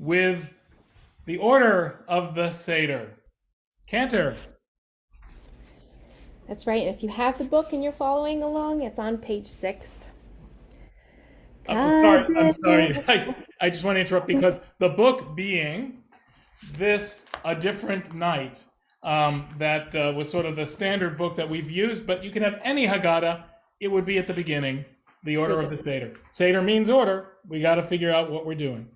with the order of the Seder. Cantor. That's right. And if you have the book and you're following along, it's on page 6. I'm sorry. Kadesh. I just want to interrupt because the book being this A Different Night, that was sort of the standard book that we've used, but you can have any Haggadah, it would be at the beginning, the order of the Seder. Seder means order. We got to figure out what we're doing.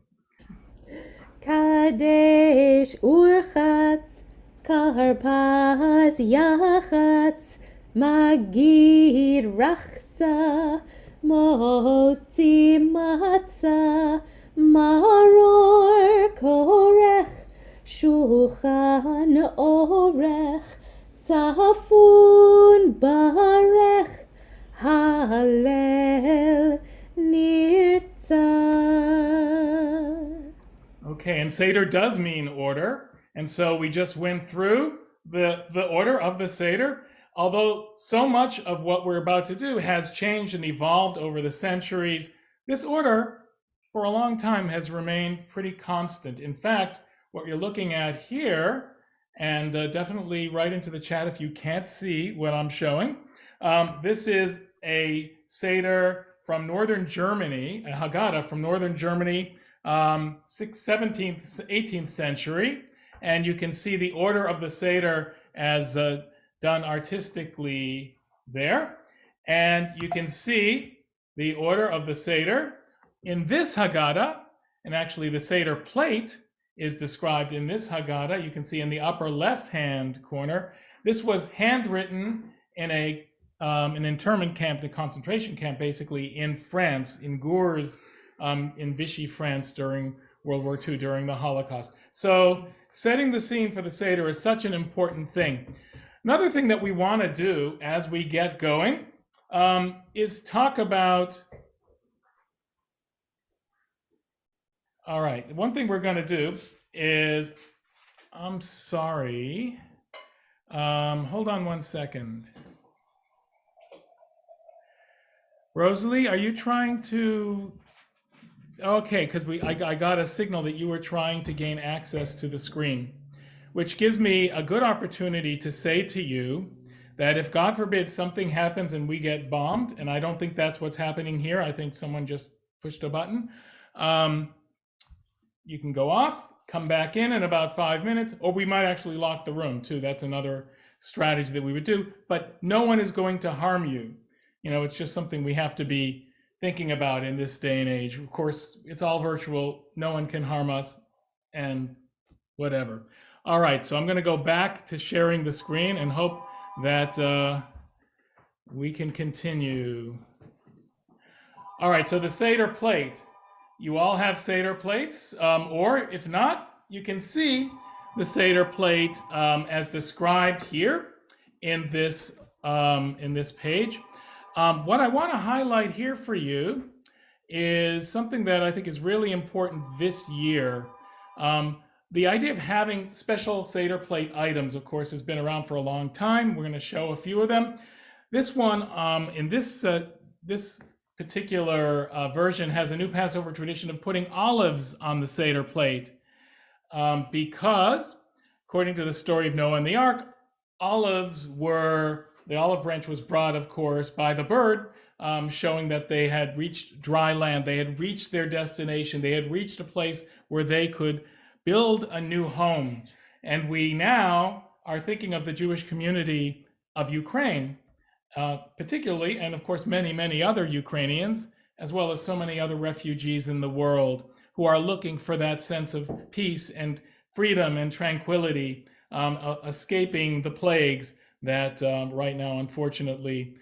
Kadesh urchatz, karpas yachatz, magid rachza, motzi matzah, maror korech, shulchan orech, tzafun barech, hallel nirtzah. Okay, and Seder does mean order. And so we just went through the order of the Seder. Although so much of what we're about to do has changed and evolved over the centuries, this order for a long time has remained pretty constant. In fact, what you're looking at here, and definitely write into the chat if you can't see what I'm showing, this is a Seder from northern Germany, a Haggadah from northern Germany, 17th, 18th century, and you can see the order of the Seder as done artistically there. And you can see the order of the Seder in this Haggadah, and actually the Seder plate is described in this Haggadah. You can see in the upper left-hand corner. This was handwritten in an internment camp, the concentration camp, basically in France, in Gurs, in Vichy, France during World War II, during the Holocaust. So setting the scene for the Seder is such an important thing. Another thing that we want to do as we get going is talk about, all right, one thing we're going to do is, I'm sorry, hold on one second. Rosalie, are you trying to, okay, because I got a signal that you were trying to gain access to the screen, which gives me a good opportunity to say to you that if, God forbid, something happens and we get bombed, and I don't think that's what's happening here, I think someone just pushed a button, you can go off, come back in about 5 minutes, or we might actually lock the room too. That's another strategy that we would do, but no one is going to harm you. You know, it's just something we have to be thinking about in this day and age. Of course, it's all virtual. No one can harm us and whatever. All right, so I'm going to go back to sharing the screen and hope that we can continue. All right, so the Seder plate. You all have Seder plates, or if not, you can see the Seder plate as described here in this page. What I want to highlight here for you is something that I think is really important this year. The idea of having special Seder plate items, of course, has been around for a long time. We're going to show a few of them. This one, in this particular version, has a new Passover tradition of putting olives on the Seder plate because, according to the story of Noah and the Ark, the olive branch was brought, of course, by the bird, showing that they had reached dry land. They had reached their destination. They had reached a place where they could build a new home. And we now are thinking of the Jewish community of Ukraine, particularly, and of course, many, many other Ukrainians, as well as so many other refugees in the world who are looking for that sense of peace and freedom and tranquility, escaping the plagues that right now, unfortunately,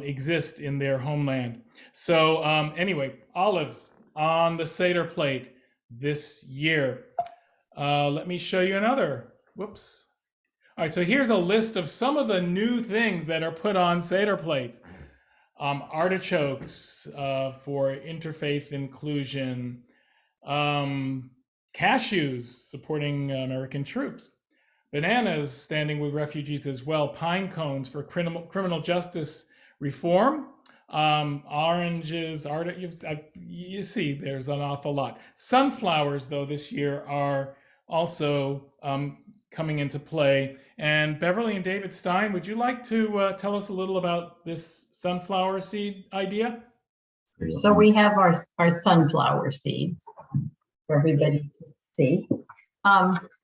exist in their homeland. So anyway, olives on the Seder plate this year. Let me show you another. Whoops. All right, so here's a list of some of the new things that are put on Seder plates. Artichokes for interfaith inclusion. Cashews supporting American troops. Bananas standing with refugees as well. Pine cones for criminal justice reform. Oranges, you see, there's an awful lot. Sunflowers, though, this year are also coming into play. And Beverly and David Stein, would you like to tell us a little about this sunflower seed idea? So we have our sunflower seeds for everybody to see.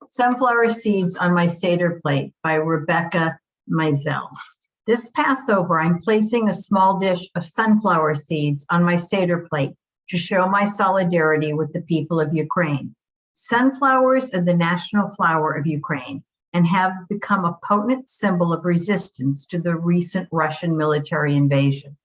Sunflower seeds on my Seder plate by Rebecca Mizell. This Passover, I'm placing a small dish of sunflower seeds on my Seder plate to show my solidarity with the people of Ukraine. Sunflowers are the national flower of Ukraine and have become a potent symbol of resistance to the recent Russian military invasion.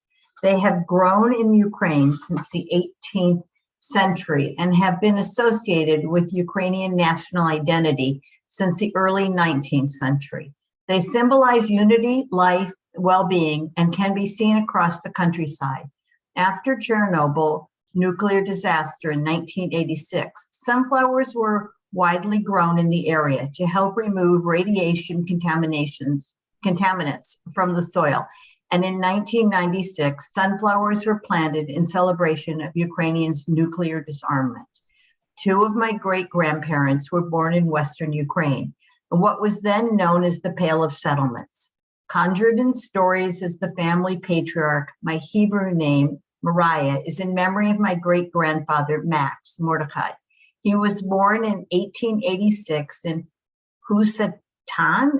They have grown in Ukraine since the 18th century and have been associated with Ukrainian national identity since the early 19th century. They symbolize unity, life, well-being, and can be seen across the countryside. After Chernobyl nuclear disaster in 1986, sunflowers were widely grown in the area to help remove radiation contaminants from the soil. And in 1996, sunflowers were planted in celebration of Ukrainians' nuclear disarmament. Two of my great-grandparents were born in Western Ukraine, in what was then known as the Pale of Settlements. Conjured in stories as the family patriarch, my Hebrew name, Mariah, is in memory of my great-grandfather, Max Mordecai. He was born in 1886 in Housatonic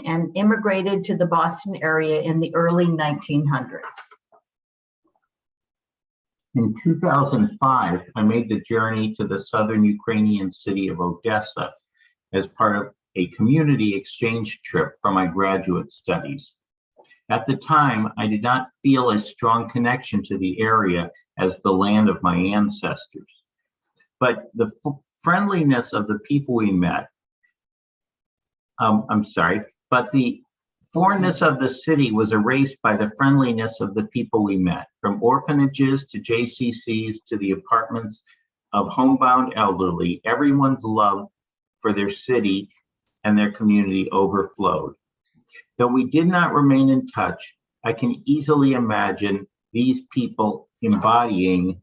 and immigrated to the Boston area in the early 1900s. In 2005, I made the journey to the southern Ukrainian city of Odessa as part of a community exchange trip for my graduate studies. At the time, I did not feel a strong connection to the area as the land of my ancestors. But the friendliness of the people we met, but the foreignness of the city was erased by the friendliness of the people we met, from orphanages to JCCs to the apartments of homebound elderly. Everyone's love for their city and their community overflowed. Though we did not remain in touch, I can easily imagine these people embodying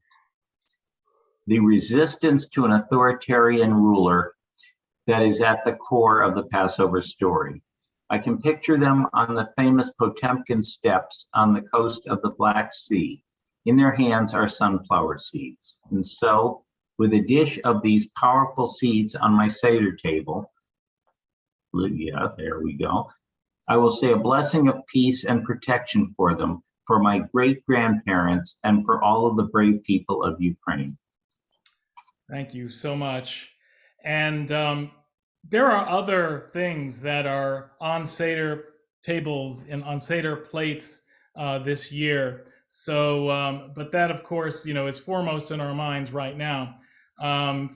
the resistance to an authoritarian ruler that is at the core of the Passover story. I can picture them on the famous Potemkin steps on the coast of the Black Sea. In their hands are sunflower seeds. And so, with a dish of these powerful seeds on my Seder table, yeah, there we go, I will say a blessing of peace and protection for them, for my great-grandparents, and for all of the brave people of Ukraine. Thank you so much. And there are other things that are on Seder tables and on Seder plates this year. So, but that, of course, is foremost in our minds right now.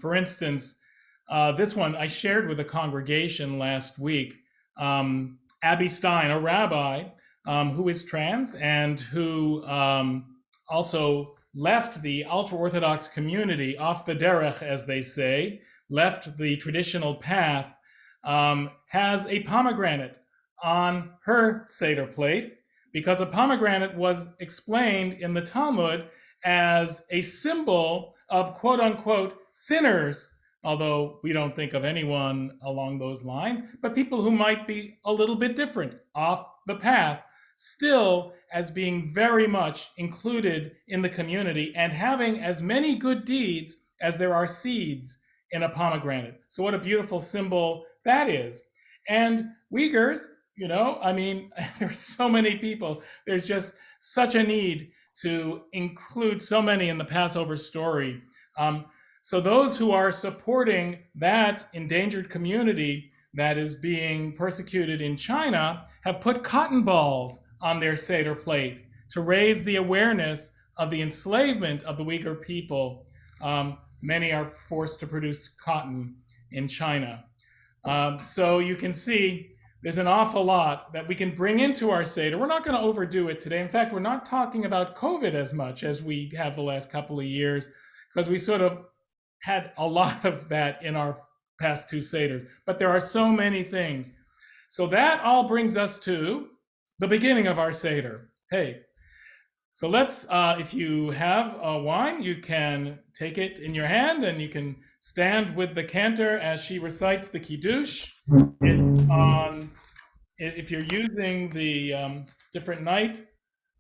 For instance, this one I shared with the congregation last week. Abby Stein, a rabbi who is trans and who also left the ultra-Orthodox community off the derech, as they say, left the traditional path, has a pomegranate on her Seder plate because a pomegranate was explained in the Talmud as a symbol of quote unquote sinners, although we don't think of anyone along those lines, but people who might be a little bit different, off the path, still as being very much included in the community and having as many good deeds as there are seeds in a pomegranate. So what a beautiful symbol that is. And Uyghurs, there's so many people. There's just such a need to include so many in the Passover story. So those who are supporting that endangered community that is being persecuted in China have put cotton balls on their Seder plate to raise the awareness of the enslavement of the Uyghur people. Many are forced to produce cotton in China. So you can see there's an awful lot that we can bring into our Seder. We're not going to overdo it today. In fact, we're not talking about COVID as much as we have the last couple of years, because we sort of had a lot of that in our past two Seders. But there are so many things. So that all brings us to the beginning of our Seder. Hey, So let's, if you have a wine, you can take it in your hand and you can stand with the cantor as she recites the Kiddush. It's on, if you're using the different night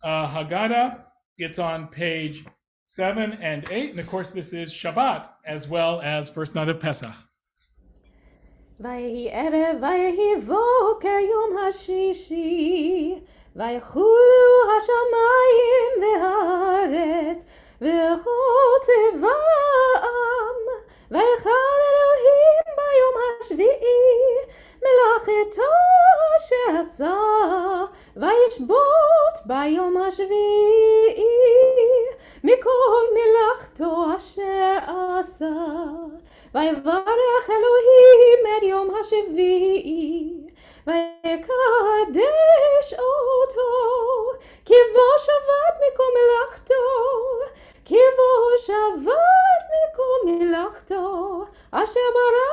Haggadah, it's on page 7 and 8. And of course, this is Shabbat as well as first night of Pesach. ויהי ערב ויהי בוקר יום השישי ויחולו השמיים והארץ וכל צבאם ויחל אלוהים ביום השביעי מלאכתו אשר עשה וישבות ביום השביעי מכל מלאכתו אשר עשה ויברך אלוהים את יום השביעי ויקדש אותו כי בו שבת מקום מלאכתו כי בו שבת מקום מלאכתו אשר ברא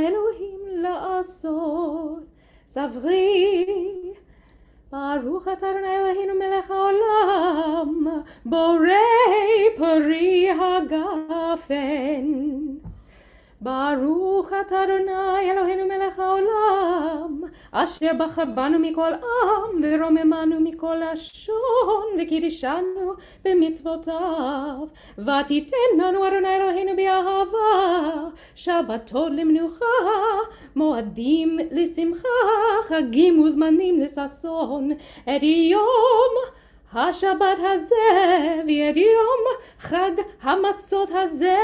אלוהים לעשות סברי ברוך אתה אדוני אלוהינו מלך העולם בורא פרי הגפן ברוך אתה אדוני אלוהינו מלך העולם אשר בחר בנו מכל עם ורוממנו מכל לשון וקידשנו במצוותיו ותיתן לנו אדוני אלוהינו באהבה שבתות למנוחה מועדים לשמחה חגים וזמנים לששון את יום השבת הזה ואת יום חג המצות הזה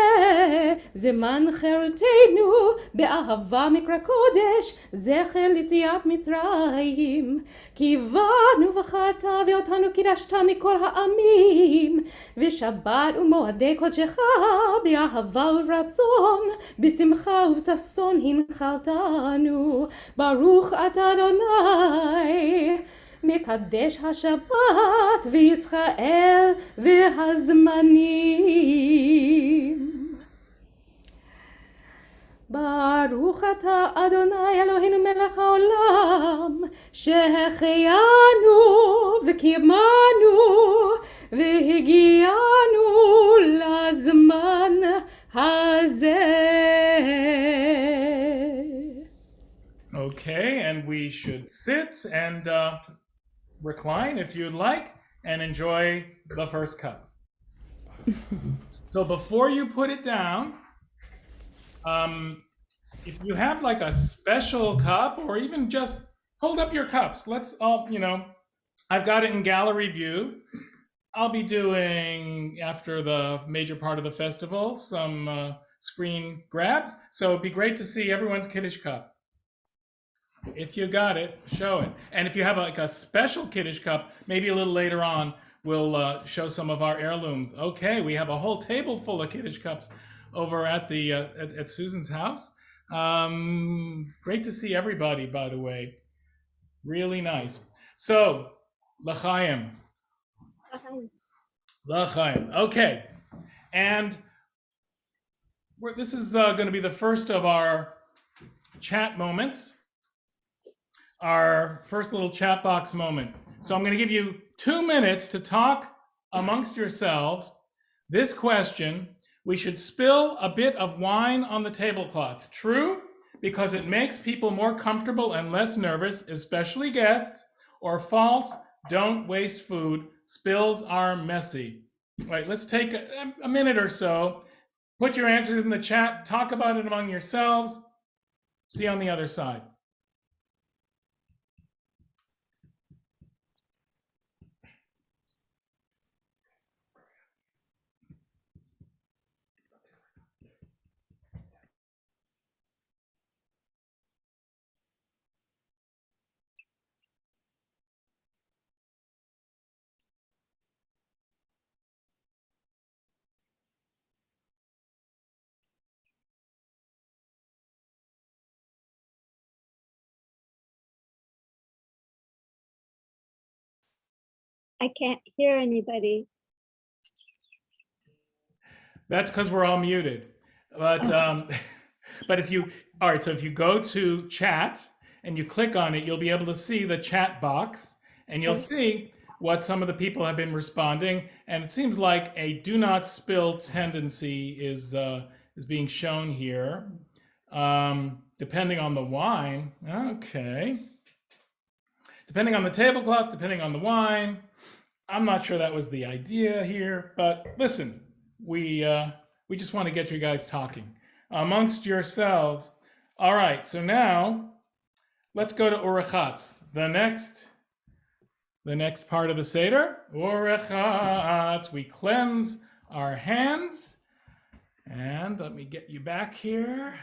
זמן חירותנו באהבה מקרא קודש זכר ליציאת מצרים כי באנו בחרת ואותנו קידשת מכל העמים ושבת ומועדי קודשך באהבה וברצון בשמחה ובששון הנחלתנו ברוך אתה אדוני מקדש השבת וישראל והזמנים ברוך אתה אדוני אלוהינו מלך העולם שהחיינו וקיימנו והגיענו לזמן הזה. Okay, and we should sit and recline if you'd like and enjoy the first cup. So before you put it down, if you have like a special cup or even just hold up your cups, let's all, I've got it in gallery view. I'll be doing, after the major part of the festival, some screen grabs. So it'd be great to see everyone's Kiddush cup. If you got it, show it. And if you have like a special Kiddush cup, maybe a little later on, we'll show some of our heirlooms. Okay, we have a whole table full of Kiddush cups over at the at Susan's house. Great to see everybody, by the way. Really nice. So, l'chaim. L'chaim. Okay. And this is going to be the first of our chat moments. Our first little chat box moment. So I'm going to give you 2 minutes to talk amongst yourselves. This question, we should spill a bit of wine on the tablecloth. True, because it makes people more comfortable and less nervous, especially guests. Or false, don't waste food. Spills are messy. All right, let's take a minute or so. Put your answers in the chat. Talk about it among yourselves. See you on the other side. I can't hear anybody. That's because we're all muted. But but if you, all right, so if you go to chat and you click on it, you'll be able to see the chat box, and you'll see what some of the people have been responding. And it seems like a do not spill tendency is being shown here. Depending on the wine. Okay. Depending on the tablecloth, depending on the wine. I'm not sure that was the idea here, but listen, we just want to get you guys talking amongst yourselves. All right, so now let's go to Urechatz, the next part of the Seder. Urechatz, we cleanse our hands. And let me get you back here.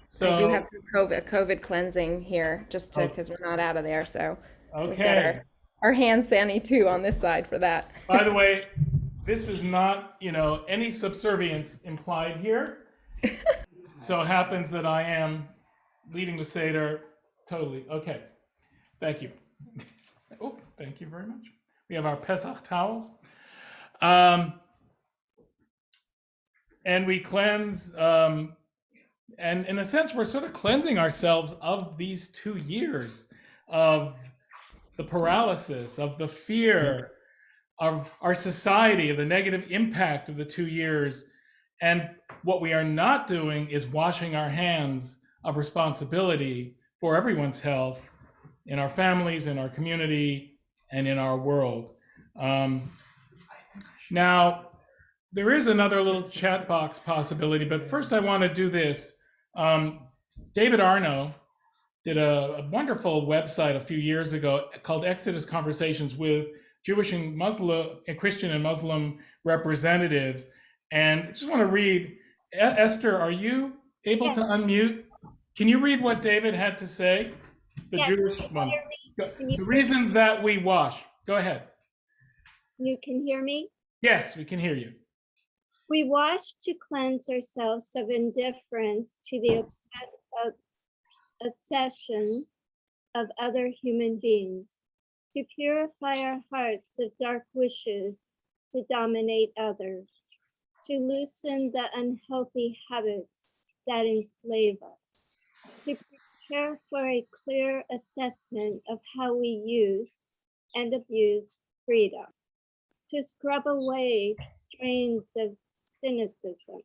So I do have some COVID cleansing here, just to because we're not out of there. So we've got okay. our hand sanny too on this side for that. By the way, this is not, any subservience implied here. So it happens that I am leading the Seder totally. Okay. Thank you. Oh, thank you very much. We have our Pesach towels. And we cleanse, and in a sense, we're sort of cleansing ourselves of these 2 years of the paralysis, of the fear, of our society, of the negative impact of the 2 years. And what we are not doing is washing our hands of responsibility for everyone's health in our families, in our community, and in our world. Now, there is another little chat box possibility, but first I want to do this. David Arno did a wonderful website a few years ago called Exodus Conversations with Jewish and Muslim, and Christian and Muslim representatives. And I just want to read, Esther, are you able to unmute? Can you read what David had to say? The Yes, Jewish I ones. can you The reasons that we wash. Go ahead. You can hear me? Yes, we can hear you. We wash to cleanse ourselves of indifference to the obsession of other human beings, to purify our hearts of dark wishes to dominate others, to loosen the unhealthy habits that enslave us, to prepare for a clear assessment of how we use and abuse freedom, to scrub away strains of cynicism,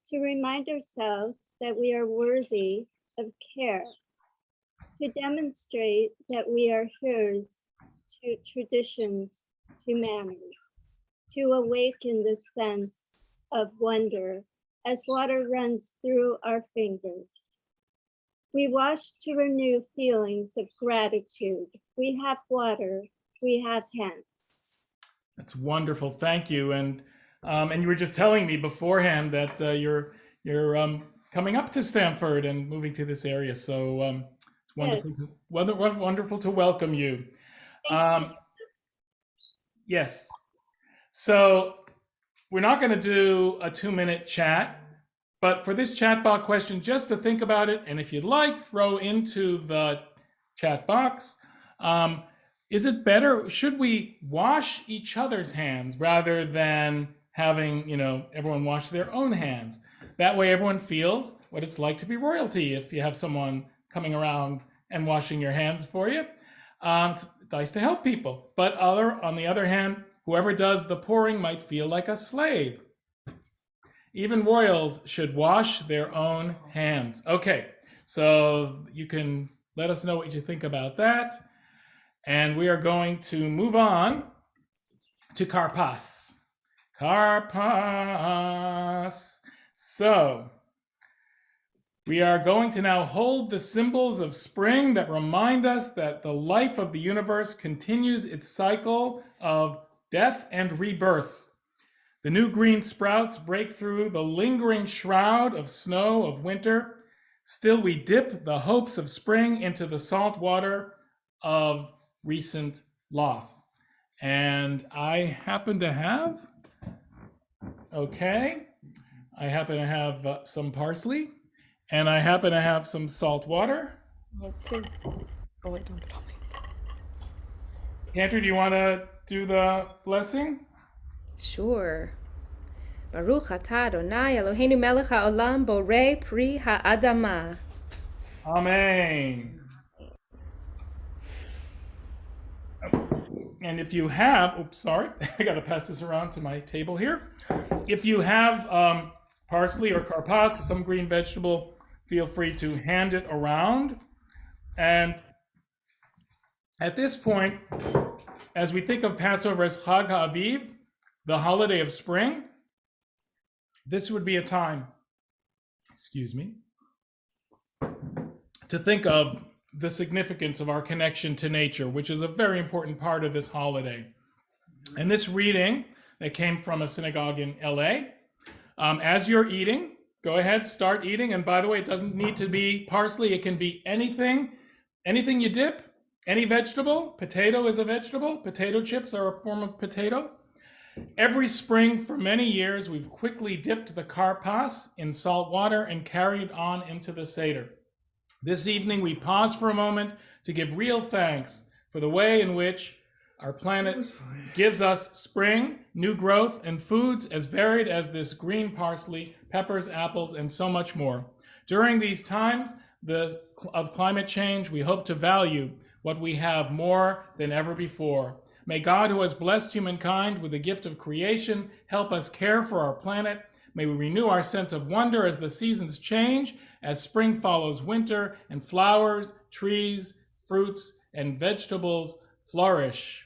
to remind ourselves that we are worthy of care, to demonstrate that we are heirs to traditions, to manners, to awaken the sense of wonder as water runs through our fingers. We wash to renew feelings of gratitude. We have water, we have hands. That's wonderful. Thank you. And you were just telling me beforehand that you're coming up to Stamford and moving to this area. So it's wonderful, Yes. wonderful to welcome you. Thank you. Yes. So we're not going to do a 2-minute chat, but for this chat box question, just to think about it, and if you'd like, throw into the chat box. Is it better? Should we wash each other's hands rather than having, everyone wash their own hands? That way everyone feels what it's like to be royalty if you have someone coming around and washing your hands for you. It's nice to help people. But on the other hand, whoever does the pouring might feel like a slave. Even royals should wash their own hands. Okay, so you can let us know what you think about that. And we are going to move on to Karpas. Karpas. So we are going to now hold the symbols of spring that remind us that the life of the universe continues its cycle of death and rebirth. The new green sprouts break through the lingering shroud of snow of winter. Still we dip the hopes of spring into the salt water of recent loss. And I happen to have some parsley, and I happen to have some salt water. Me too. Oh, wait, don't tell me. Cantor, do you want to do the blessing? Sure. Baruch atah Adonai Eloheinu melech haolam borei pri ha'adama. Amen. And if you have, oops, sorry, I got to pass this around to my table here. If you have parsley or karpas or some green vegetable, feel free to hand it around. And at this point, as we think of Passover as Chag HaAviv, the holiday of spring, this would be a time, excuse me, to think of the significance of our connection to nature, which is a very important part of this holiday. And this reading that came from a synagogue in LA, as you're eating, go ahead, start eating. And by the way, it doesn't need to be parsley. It can be anything you dip, any vegetable. Potato is a vegetable. Potato chips are a form of potato. Every spring for many years, we've quickly dipped the karpas in salt water and carried on into the Seder. This evening, we pause for a moment to give real thanks for the way in which our planet gives us spring, new growth, and foods as varied as this green parsley, peppers, apples, and so much more. During these times of climate change, we hope to value what we have more than ever before. May God, who has blessed humankind with the gift of creation, help us care for our planet. May we renew our sense of wonder as the seasons change, as spring follows winter, and flowers, trees, fruits, and vegetables flourish.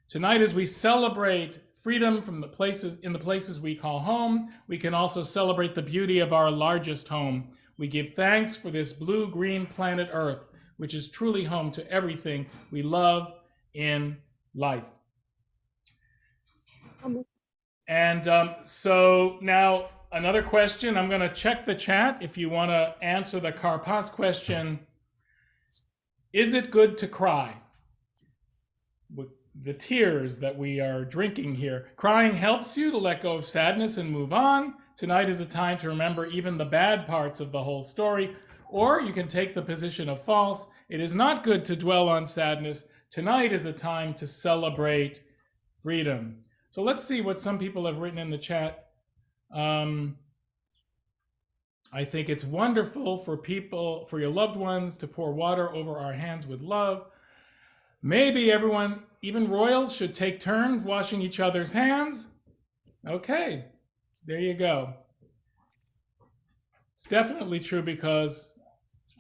Tonight, as we celebrate freedom from the places we call home, we can also celebrate the beauty of our largest home. We give thanks for this blue-green planet Earth, which is truly home to everything we love in life. And so now another question. I'm going to check the chat if you want to answer the karpas question. Is it good to cry? With the tears that we are drinking here. Crying helps you to let go of sadness and move on. Tonight is a time to remember even the bad parts of the whole story. Or you can take the position of false. It is not good to dwell on sadness. Tonight is a time to celebrate freedom. So let's see what some people have written in the chat. I think it's wonderful for your loved ones to pour water over our hands with love. Maybe everyone, even royals, should take turns washing each other's hands. Okay, there you go. It's definitely true because,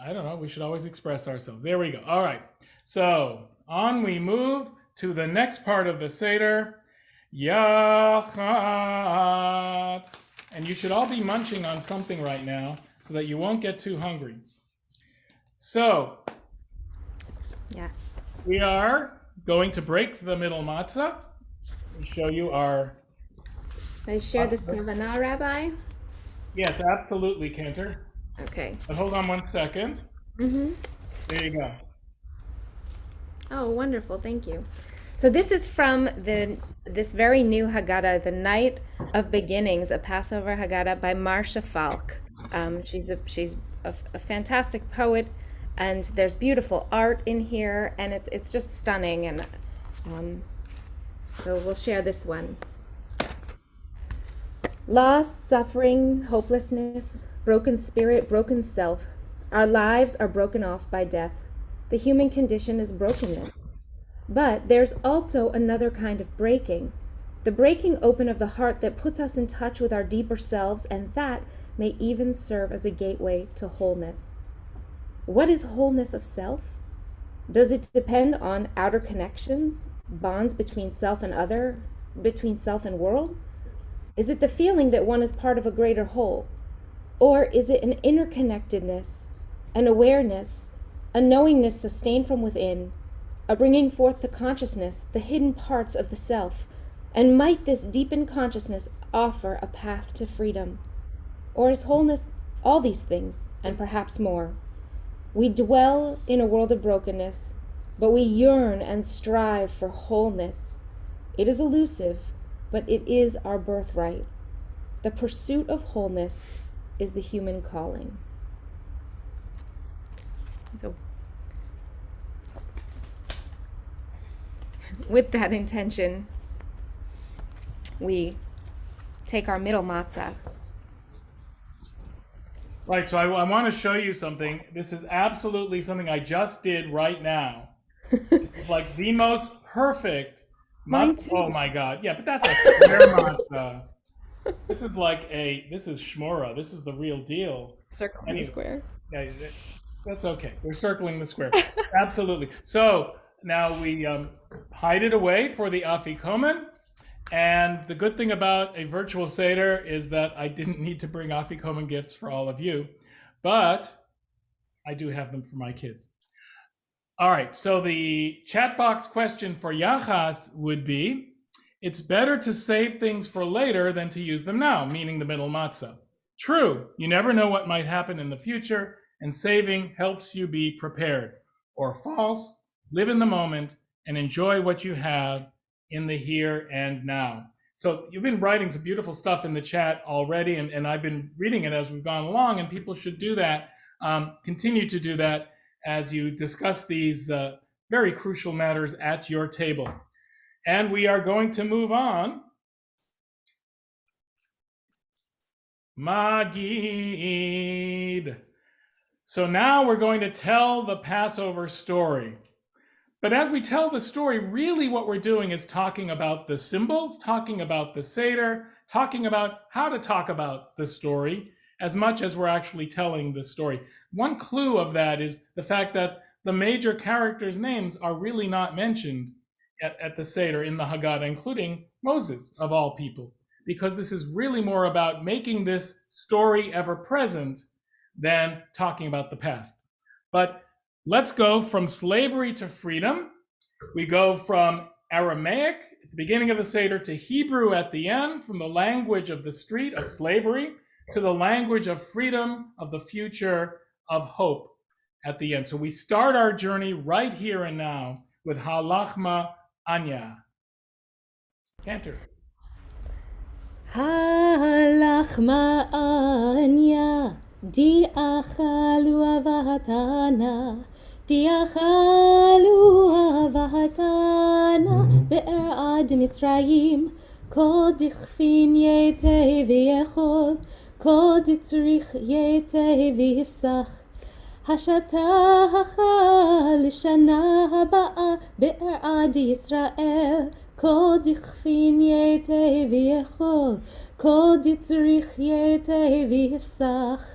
I don't know, we should always express ourselves. There we go. All right, so on we move to the next part of the Seder. Yachat. And you should all be munching on something right now so that you won't get too hungry. So, Yeah. we are going to break the middle matzah. We show you our... Can I share this kavanah, Rabbi? Yes, absolutely, Cantor. Okay. But hold on one second. There you go. Oh, wonderful. Thank you. So this is from this very new Haggadah, The Night of Beginnings, a Passover Haggadah by Marcia Falk. She's a fantastic poet, and there's beautiful art in here, and it's just stunning. And so we'll share this one. Loss, suffering, hopelessness, broken spirit, broken self. Our lives are broken off by death. The human condition is brokenness. But there's also another kind of breaking, the breaking open of the heart that puts us in touch with our deeper selves, and that may even serve as a gateway to wholeness. What is wholeness of self? Does it depend on outer connections, bonds between self and other, between self and world? Is it the feeling that one is part of a greater whole? Or is it an interconnectedness, an awareness, a knowingness sustained from within, a bringing forth to consciousness the hidden parts of the self? And might this deepened consciousness offer a path to freedom? Or is wholeness all these things, and perhaps more? We dwell in a world of brokenness, but we yearn and strive for wholeness. It is elusive, but it is our birthright. The pursuit of wholeness is the human calling. So, with that intention, we take our middle matzah Right, so I want to show you something. This is absolutely something I just did right now. It's like the most perfect. Mine too. Oh my God. Yeah, but that's a square matzah. This is this is shmora. This is the real deal. Circle the Anyway, square. yeah, that's okay. We're circling the square. Absolutely. So now we hide it away for the afikomen. And the good thing about a virtual Seder is that I didn't need to bring afikomen gifts for all of you, but I do have them for my kids. All right, so the chat box question for Yachas would be, it's better to save things for later than to use them now, meaning the middle matzah. True, you never know what might happen in the future, and saving helps you be prepared. Or false, live in the moment and enjoy what you have in the here and now. So you've been writing some beautiful stuff in the chat already, and I've been reading it as we've gone along, and people should do that. Continue to do that as you discuss these very crucial matters at your table. And we are going to move on. Magid. So now we're going to tell the Passover story. But as we tell the story, really what we're doing is talking about the symbols, talking about the Seder, talking about how to talk about the story, as much as we're actually telling the story. One clue of that is the fact that the major characters' names are really not mentioned at the Seder in the Haggadah, including Moses, of all people, because this is really more about making this story ever present than talking about the past. But let's go from slavery to freedom. We go from Aramaic at the beginning of the Seder to Hebrew at the end, from the language of the street of slavery to the language of freedom, of the future, of hope at the end. So we start our journey right here and now with Halachma Anya. Cantor. Halachma Anya, di achalu avatana, di achalu avatana, be'er ad mitzrayim, kol dichfin yeteh v'yechol, kol ditzrich yeteh v'yifsach. השתה לשנה הבאה בארד ישראל, כל דכפין יתה ויכול, כל דצריך יתה ויפסח.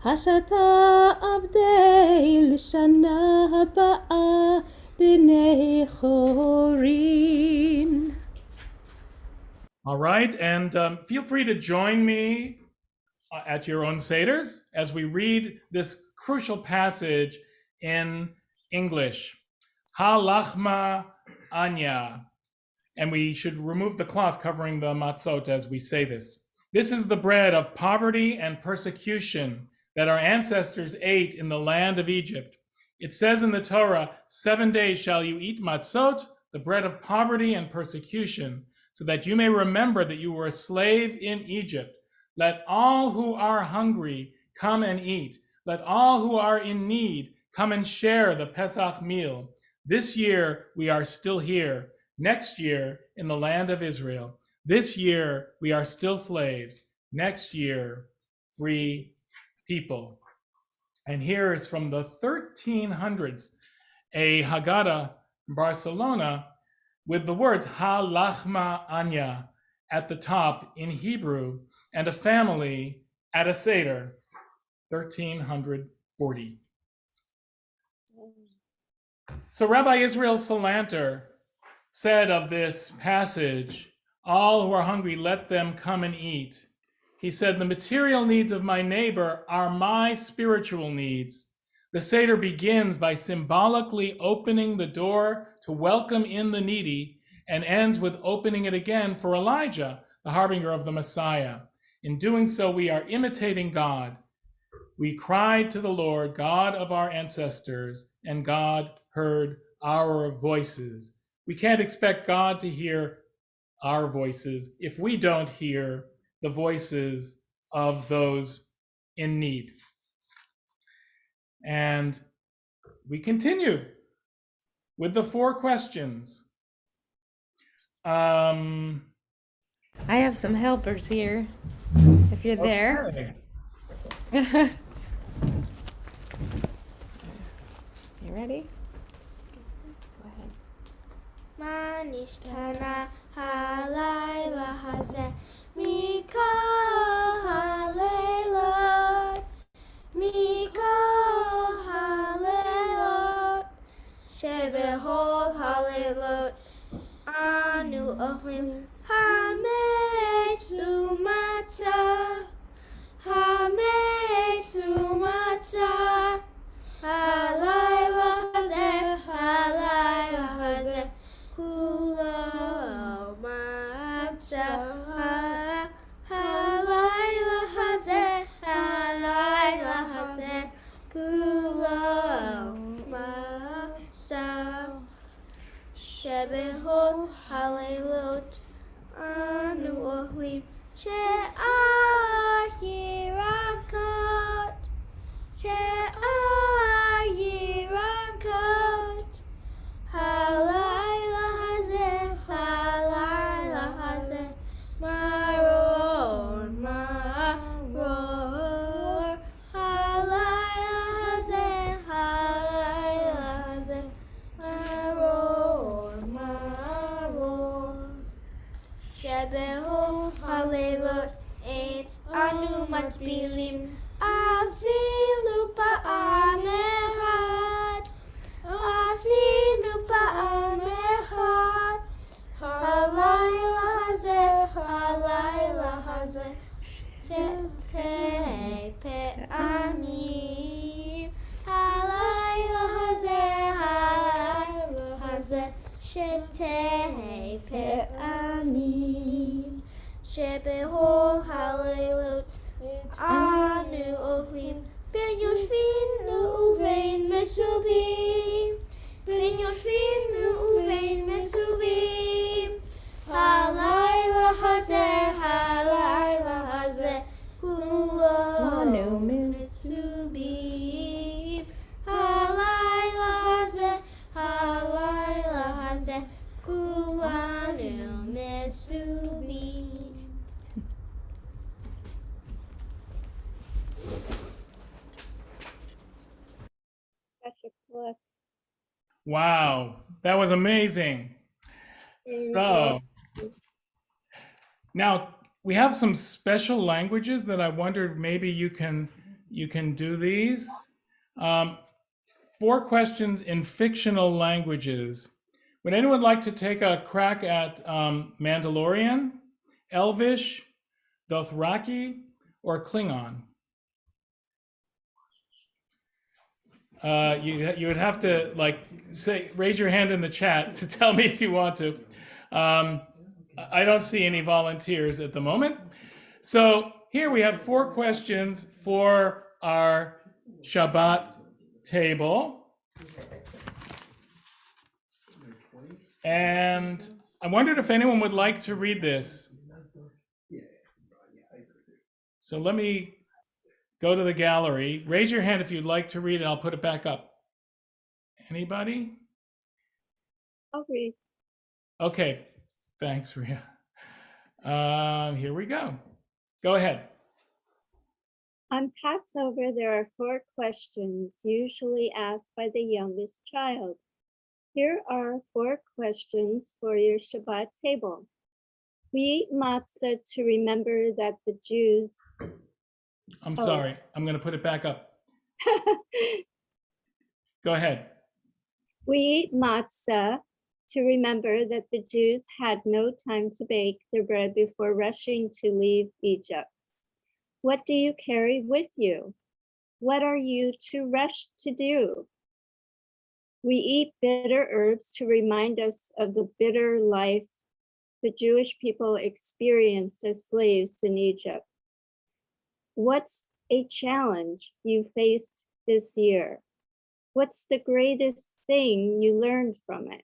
השתה עבדי לשנה הבאה בני חורין. All right, and feel free to join me at your own Seders as we read this crucial passage in English. Halachma Anya. And we should remove the cloth covering the matzot as we say this. This is the bread of poverty and persecution that our ancestors ate in the land of Egypt. It says in the Torah, 7 days shall you eat matzot, the bread of poverty and persecution, so that you may remember that you were a slave in Egypt. Let all who are hungry come and eat. Let all who are in need come and share the Pesach meal. This year we are still here. Next year in the land of Israel. This year we are still slaves. Next year, free people. And here is from the 1300s, a Haggadah from Barcelona with the words Halachma Anya at the top in Hebrew, and a family at a Seder, 1340. So Rabbi Israel Salanter said of this passage, all who are hungry, let them come and eat. He said, the material needs of my neighbor are my spiritual needs. The Seder begins by symbolically opening the door to welcome in the needy and ends with opening it again for Elijah, the harbinger of the Messiah. In doing so, we are imitating God. We cried to the Lord, God of our ancestors, and God heard our voices. We can't expect God to hear our voices if we don't hear the voices of those in need. And we continue with the 4 questions. I have some helpers here, if you're there. Okay. You ready? Go ahead. Manishtana halayla haze Mika halayla Mika halayla Shebehol halayla Anu ohlim Hametz umatza Hametz umatza Halayla haze Kula matza halayla haze Kula matza Shebehol halelot anu ohlim she'ar yirakot Halayla haze maror Halayla haze maror Shebehol halelot and anu matbilim afilu pa'am echad Halayla haze Shetei pe'amim Halayla haze Shetei pe'amim Shebehol halelot anu ohlim Ben yoshvinu uvein mesubim Ben yoshvinu uvein mesubim Halayla haze Kulanu mesubim Halayla haze Kulanu mesubim Pastor Cliff. Wow, that was amazing. So now we have some special languages that I wondered maybe you can do these. 4 questions in fictional languages. Would anyone like to take a crack at Mandalorian, Elvish, Dothraki, or Klingon? You would have to raise your hand in the chat to tell me if you want to. I don't see any volunteers at the moment. So here we have 4 questions for our Shabbat table. And I wondered if anyone would like to read this. So let me go to the gallery. Raise your hand if you'd like to read it. I'll put it back up. Anybody? I'll read. Okay. Thanks, Rhea. Here we go. Go ahead. On Passover, there are 4 questions usually asked by the youngest child. Here are 4 questions for your Shabbat table. We eat matzah to remember that the Jews. I'm sorry. I'm going to put it back up. Go ahead. We eat matzah to remember that the Jews had no time to bake their bread before rushing to leave Egypt. What do you carry with you? What are you to rush to do? We eat bitter herbs to remind us of the bitter life the Jewish people experienced as slaves in Egypt. What's a challenge you faced this year? What's the greatest thing you learned from it?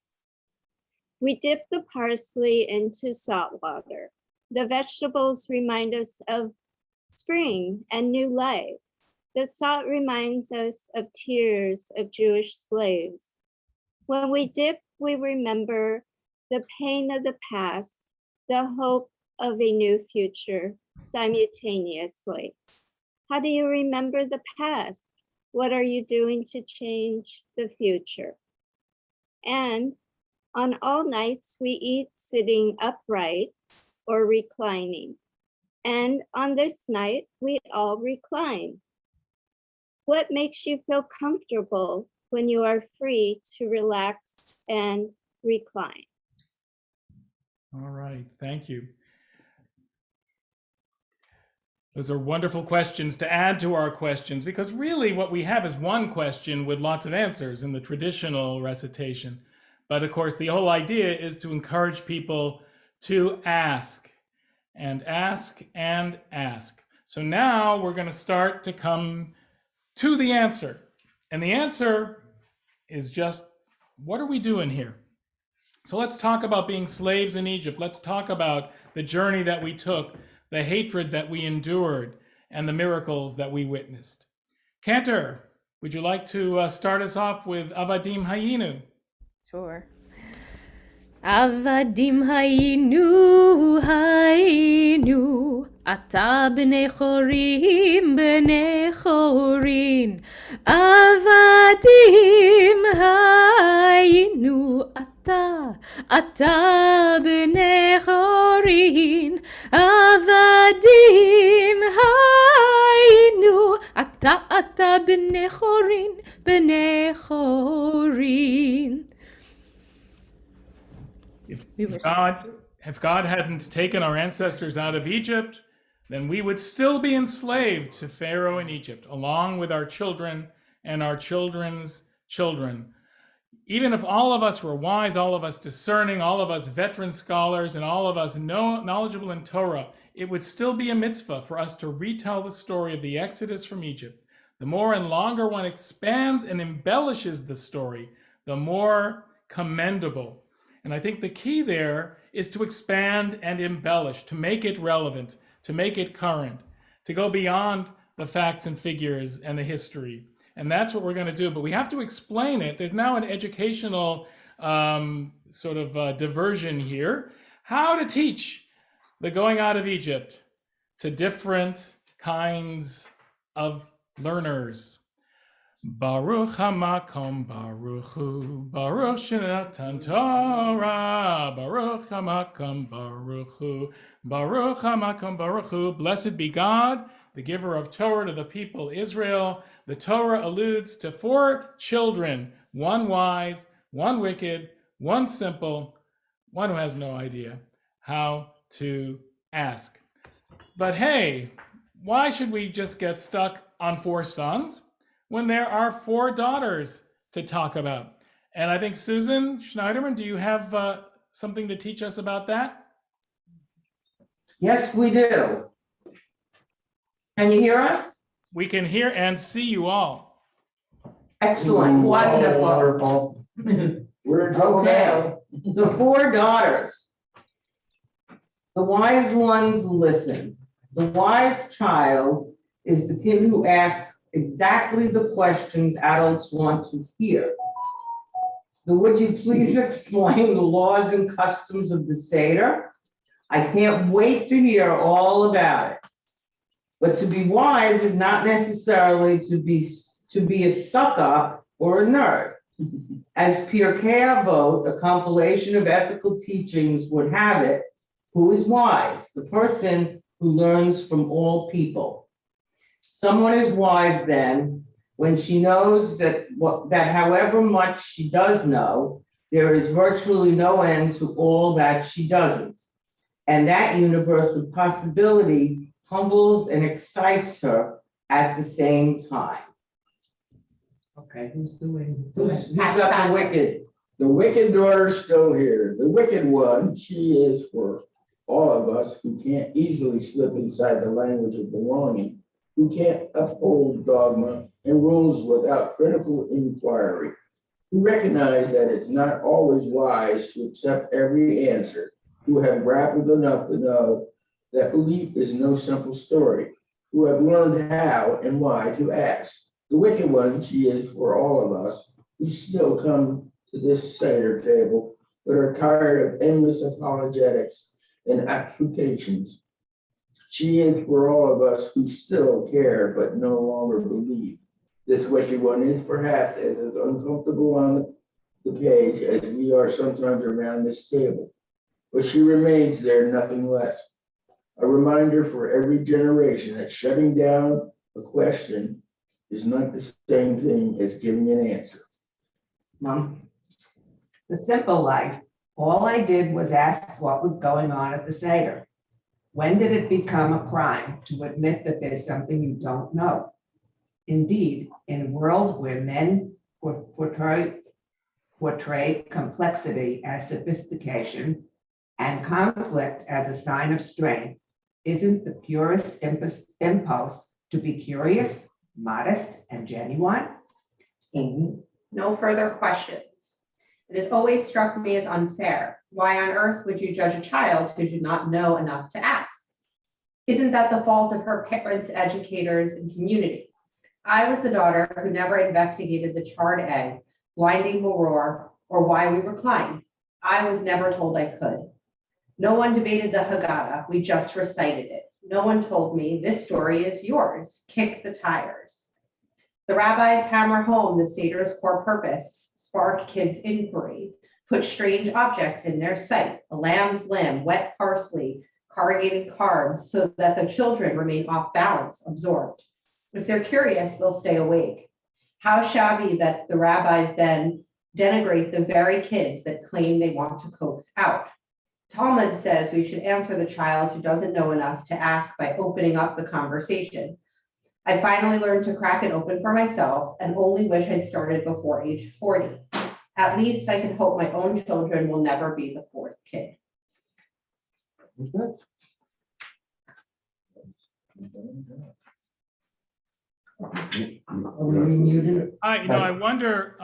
We dip the parsley into salt water. The vegetables remind us of spring and new life. The salt reminds us of tears of Jewish slaves. When we dip, we remember the pain of the past, the hope of a new future simultaneously. How do you remember the past? What are you doing to change the future? And on all nights, we eat sitting upright or reclining. And on this night, we all recline. What makes you feel comfortable when you are free to relax and recline? All right, thank you. Those are wonderful questions to add to our questions, because really what we have is one question with lots of answers in the traditional recitation. But of course, the whole idea is to encourage people to ask and ask and ask. So now we're going to start to come to the answer. And the answer is just, what are we doing here? So let's talk about being slaves in Egypt. Let's talk about the journey that we took, the hatred that we endured, and the miracles that we witnessed. Cantor, would you like to start us off with Avadim Hayinu? Sure. Avadim hayinu hayinu, ata b'nei chorim b'nei chorin. Avadim hayinu, ata b'nei chorin. Avadim hayinu, ata b'nei chorin. If God hadn't taken our ancestors out of Egypt, then we would still be enslaved to Pharaoh in Egypt, along with our children and our children's children. Even if all of us were wise, all of us discerning, all of us veteran scholars, and all of us knowledgeable in Torah, it would still be a mitzvah for us to retell the story of the Exodus from Egypt. The more and longer one expands and embellishes the story, the more commendable. And I think the key there is to expand and embellish, to make it relevant, to make it current, to go beyond the facts and figures and the history. And that's what we're going to do. But we have to explain it. There's now an educational diversion here. How to teach the going out of Egypt to different kinds of learners. Baruch HaMakom Baruch Hu, Baruch Shenatan Torah, Baruch HaMakom Baruch Hu, Baruch HaMakom Baruch Hu. Blessed be God, the giver of Torah to the people Israel. The Torah alludes to 4 children, one wise, one wicked, one simple, one who has no idea how to ask. But hey, why should we just get stuck on 4 sons when there are 4 daughters to talk about? And I think Susan Schneiderman, do you have something to teach us about that? Yes, we do. Can you hear us? We can hear and see you all. Excellent, wonderful. We're in trouble now. The 4 daughters. The wise ones listen. The wise child is the kid who asks exactly the questions adults want to hear. So would you please explain the laws and customs of the Seder? I can't wait to hear all about it. But to be wise is not necessarily to be a suck-up or a nerd. As Pirkei Avot, a compilation of ethical teachings, would have it, who is wise? The person who learns from all people. Someone is wise then when she knows that however much she does know, there is virtually no end to all that she doesn't. And that universe of possibility humbles and excites her at the same time. Okay, who's got the wicked? The wicked daughter's still here. The wicked one, she is for all of us who can't easily slip inside the language of belonging, who can't uphold dogma and rules without critical inquiry, who recognize that it's not always wise to accept every answer, who have grappled enough to know that belief is no simple story, who have learned how and why to ask. The wicked one, she is for all of us who still come to this Seder table, but are tired of endless apologetics and applications. She is for all of us who still care but no longer believe. This wicked one is perhaps as uncomfortable on the page as we are sometimes around this table, but she remains there nothing less. A reminder for every generation that shutting down a question is not the same thing as giving an answer. Mom, the simple life, all I did was ask what was going on at the Seder. When did it become a crime to admit that there's something you don't know? Indeed, in a world where men portray complexity as sophistication and conflict as a sign of strength, isn't the purest impulse to be curious, modest, and genuine? Amy? No further questions. It has always struck me as unfair. Why on earth would you judge a child who did not know enough to ask? Isn't that the fault of her parents, educators, and community? I was the daughter who never investigated the charred egg, blinding roar, or why we reclined. I was never told I could. No one debated the Haggadah, we just recited it. No one told me, this story is yours, kick the tires. The rabbis hammer home the Seder's core purpose, spark kids' inquiry, put strange objects in their sight, a lamb's limb, wet parsley, corrugated carbs, so that the children remain off balance, absorbed. If they're curious, they'll stay awake. How shabby that the rabbis then denigrate the very kids that claim they want to coax out. Talmud says we should answer the child who doesn't know enough to ask by opening up the conversation. I finally learned to crack it open for myself and only wish I'd started before age 40. At least I can hope my own children will never be the fourth kid. Are we remuted? I wonder,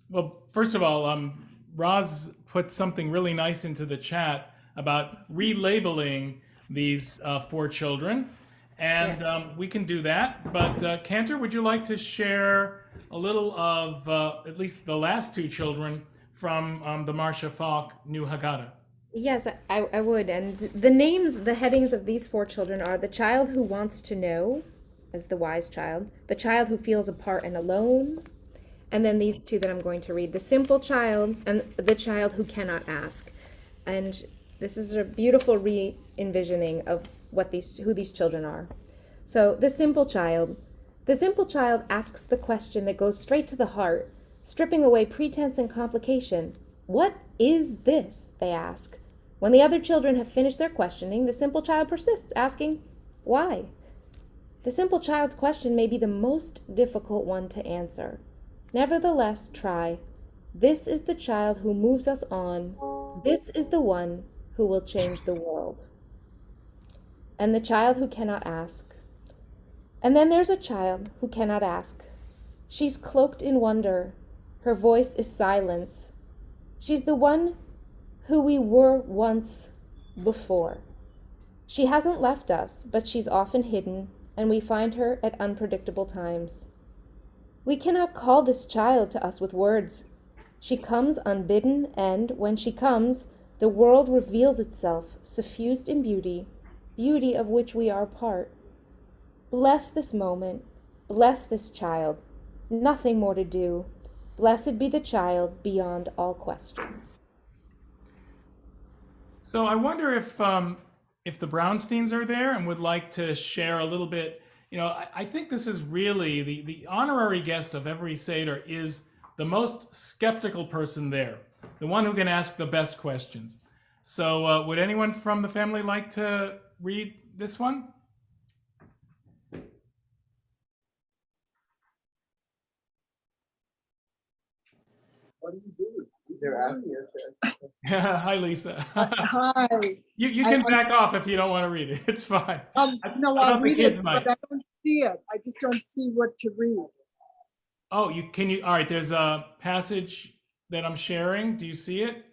well, first of all, Roz put something really nice into the chat about relabeling these 4 children. And we can do that. But Cantor, would you like to share a little of at least the last 2 children from the Marcia Falk New Haggadah? Yes, I would. And the names, the headings of these 4 children are the child who wants to know, as the wise child, the child who feels apart and alone, and then these 2 that I'm going to read, the simple child and the child who cannot ask. And this is a beautiful re-envisioning of who these children are. So the simple child asks the question that goes straight to the heart, stripping away pretense and complication. What is this? They ask. When the other children have finished their questioning, the simple child persists, asking, why? The simple child's question may be the most difficult one to answer. Nevertheless, try. This is the child who moves us on. This is the one who will change the world. And the child who cannot ask. And then there's a child who cannot ask. She's cloaked in wonder. Her voice is silence. She's the one who we were once before. She hasn't left us, but she's often hidden, and we find her at unpredictable times. We cannot call this child to us with words. She comes unbidden, and when she comes, the world reveals itself, suffused in beauty of which we are part. Bless this moment, bless this child. Nothing more to do. Blessed be the child beyond all questions. So I wonder if the Brownsteins are there and would like to share a little bit. I think this is really the honorary guest of every Seder is the most skeptical person there, the one who can ask the best questions. So would anyone from the family like to read this one? What do you do? They're asking us. Hi, Lisa. Hi. You can back off if you don't want to read it. It's fine. No, I I'll thought the read kids it, might. but I don't see it. I just don't see what to read. Oh, all right, there's a passage that I'm sharing. Do you see it?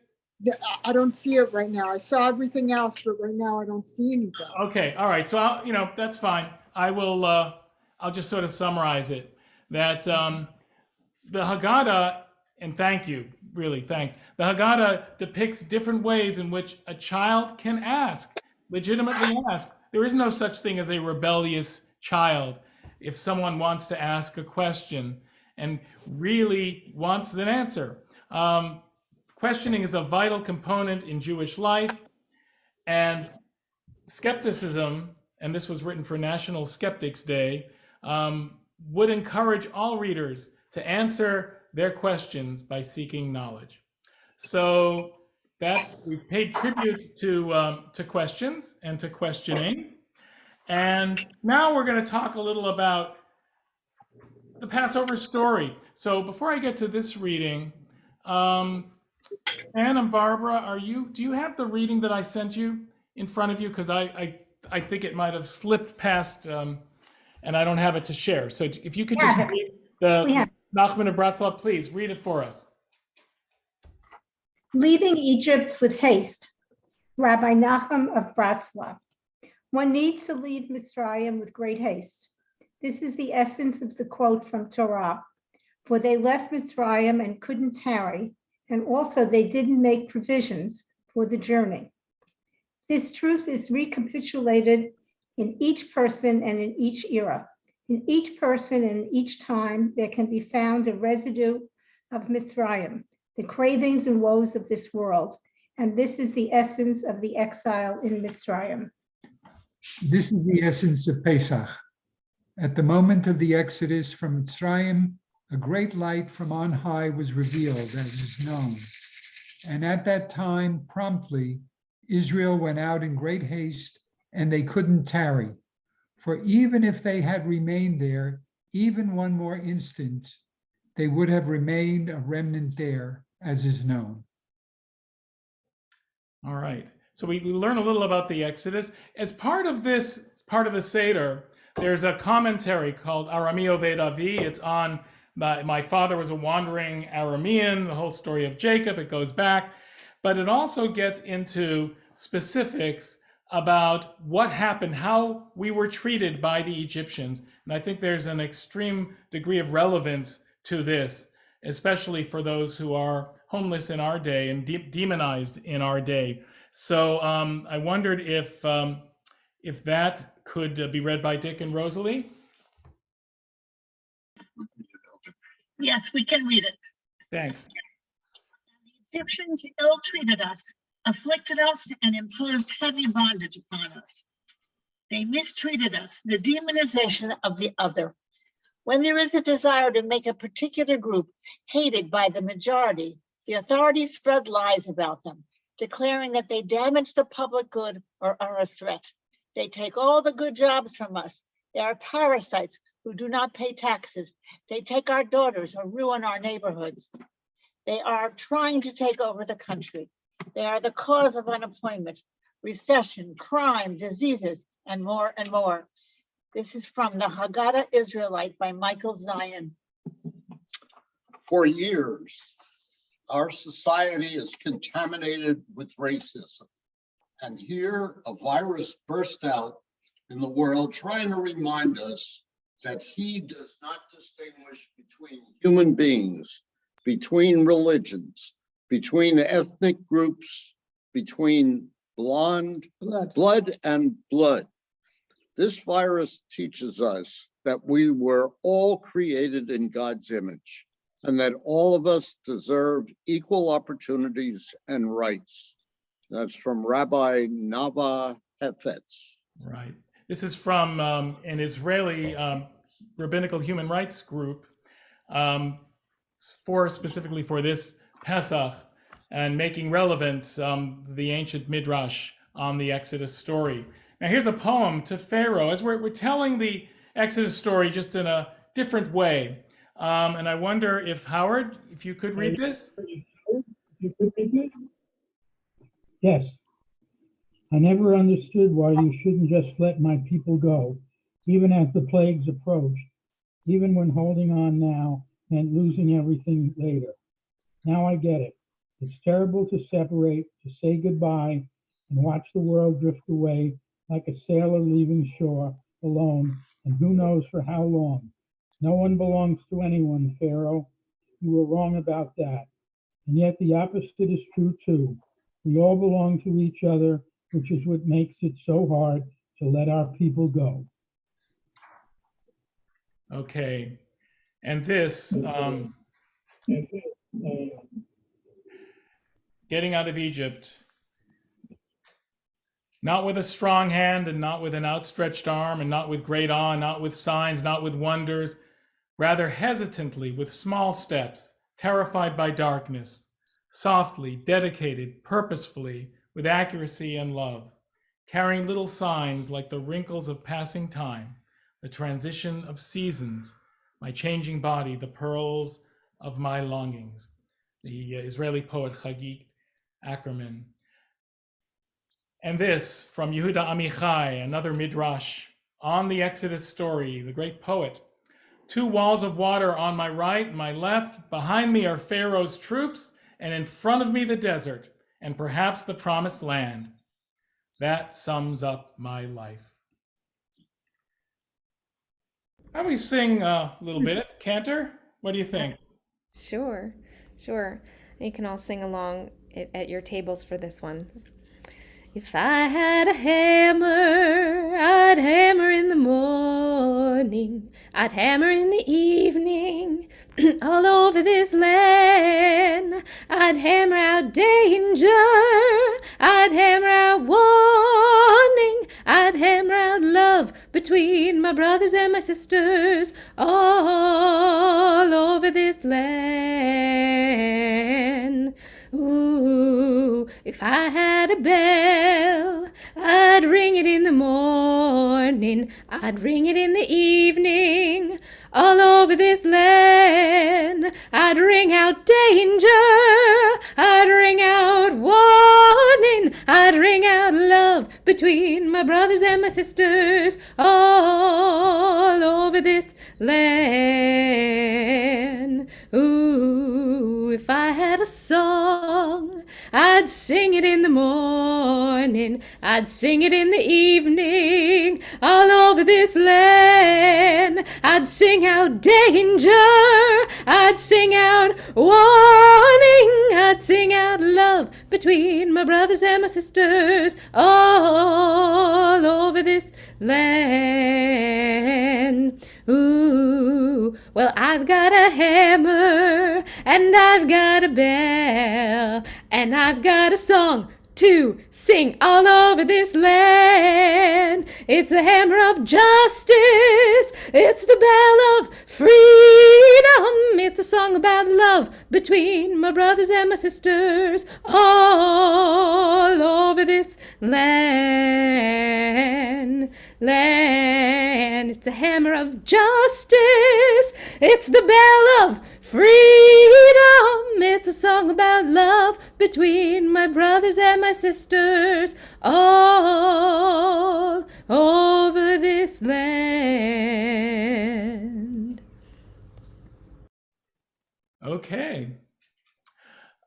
I don't see it right now. I saw everything else, but right now I don't see anything. Okay, all right. So that's fine. I will. I'll just sort of summarize it. That the Haggadah, and thank you, really, thanks. The Haggadah depicts different ways in which a child can legitimately ask, there is no such thing as a rebellious child. If someone wants to ask a question and really wants an answer, questioning is a vital component in Jewish life, and skepticism, and this was written for National Skeptics Day, would encourage all readers to answer their questions by seeking knowledge. So that we've paid tribute to questions and to questioning. And now we're going to talk a little about the Passover story. So before I get to this reading, Stan and Barbara, do you have the reading that I sent you in front of you? Because I think it might have slipped past, and I don't have it to share. So if you could just read the Nachman of Bratslav, please read it for us. Leaving Egypt with haste, Rabbi Nachum of Bratslav. One needs to leave Mitzrayim with great haste. This is the essence of the quote from Torah. For they left Mitzrayim and couldn't tarry, and also they didn't make provisions for the journey. This truth is recapitulated in each person and in each era. In each person and in each time, there can be found a residue of Mitzrayim, the cravings and woes of this world. And this is the essence of the exile in Mitzrayim. This is the essence of Pesach. At the moment of the exodus from Mitzrayim, a great light from on high was revealed, as is known. And at that time, promptly, Israel went out in great haste, and they couldn't tarry. For even if they had remained there, even one more instant, they would have remained a remnant there, as is known. All right. So we learn a little about the Exodus. As part of this, part of the Seder, there's a commentary called Arami Oved Avi. It's on my father was a wandering Aramean, the whole story of Jacob. It goes back. But it also gets into specifics about what happened, how we were treated by the Egyptians. And I think there's an extreme degree of relevance to this, especially for those who are homeless in our day and demonized in our day. So I wondered if that could be read by Dick and Rosalie. Yes, we can read it. Thanks. The Egyptians ill-treated us, afflicted us, and imposed heavy bondage upon us. They mistreated us, the demonization of the other. When there is a desire to make a particular group hated by the majority, the authorities spread lies about them, declaring that they damage the public good or are a threat. They take all the good jobs from us. They are parasites who do not pay taxes. They take our daughters or ruin our neighborhoods. They are trying to take over the country. They are the cause of unemployment, recession, crime, diseases, and more and more. This is from the Haggadah Israelite by Michael Zion. For years, our society is contaminated with racism. And here a virus burst out in the world trying to remind us that he does not distinguish between human beings, between religions, between ethnic groups, between blood and blood. This virus teaches us that we were all created in God's image and that all of us deserve equal opportunities and rights. That's from Rabbi Nava Hefetz. Right. This is from an Israeli rabbinical human rights group specifically for this Pesach and making relevant the ancient Midrash on the Exodus story. Now here's a poem to Pharaoh as we're telling the Exodus story just in a different way. And I wonder if Howard, if you could read this. Yes. I never understood why you shouldn't just let my people go, even as the plagues approached, even when holding on now meant losing everything later. Now I get it. It's terrible to separate, to say goodbye, and watch the world drift away like a sailor leaving shore alone, and who knows for how long. No one belongs to anyone, Pharaoh. You were wrong about that. And yet the opposite is true too. We all belong to each other, which is what makes it so hard to let our people go. Okay. And this, getting out of Egypt, not with a strong hand and not with an outstretched arm and not with great awe, not with signs, not with wonders, rather hesitantly, with small steps, terrified by darkness, softly, dedicated, purposefully, with accuracy and love, carrying little signs like the wrinkles of passing time, the transition of seasons, my changing body, the pearls of my longings. The Israeli poet Chagit Ackerman. And this from Yehuda Amichai, another midrash, on the Exodus story, the great poet. 2 walls of water on my right, my left. Behind me are Pharaoh's troops, and in front of me the desert, and perhaps the promised land. That sums up my life. How about we sing a little bit? Cantor, what do you think? Sure, sure. You can all sing along at your tables for this one. If I had a hammer, I'd hammer in the morning, I'd hammer in the evening, all over this land. I'd hammer out danger, I'd hammer out warning, I'd hammer out love between my brothers and my sisters, all over this land. Ooh, if I had a bell, I'd ring it in the morning, I'd ring it in the evening, all over this land. I'd ring out danger, I'd ring out warning, I'd ring out love between my brothers and my sisters, all over this land. Ooh, if I had a song, I'd sing it in the morning, I'd sing it in the evening, all over this land. I'd sing out danger, I'd sing out warning, I'd sing out love between my brothers and my sisters, all over this land. Ooh, well, I've got a hammer, and I've got a bell, and I've got a song to sing all over this land. It's the hammer of justice, it's the bell of freedom, it's a song about love between my brothers and my sisters, all over this land. It's a hammer of justice, it's the bell of freedom, it's a song about love between my brothers and my sisters, all over this land. Okay.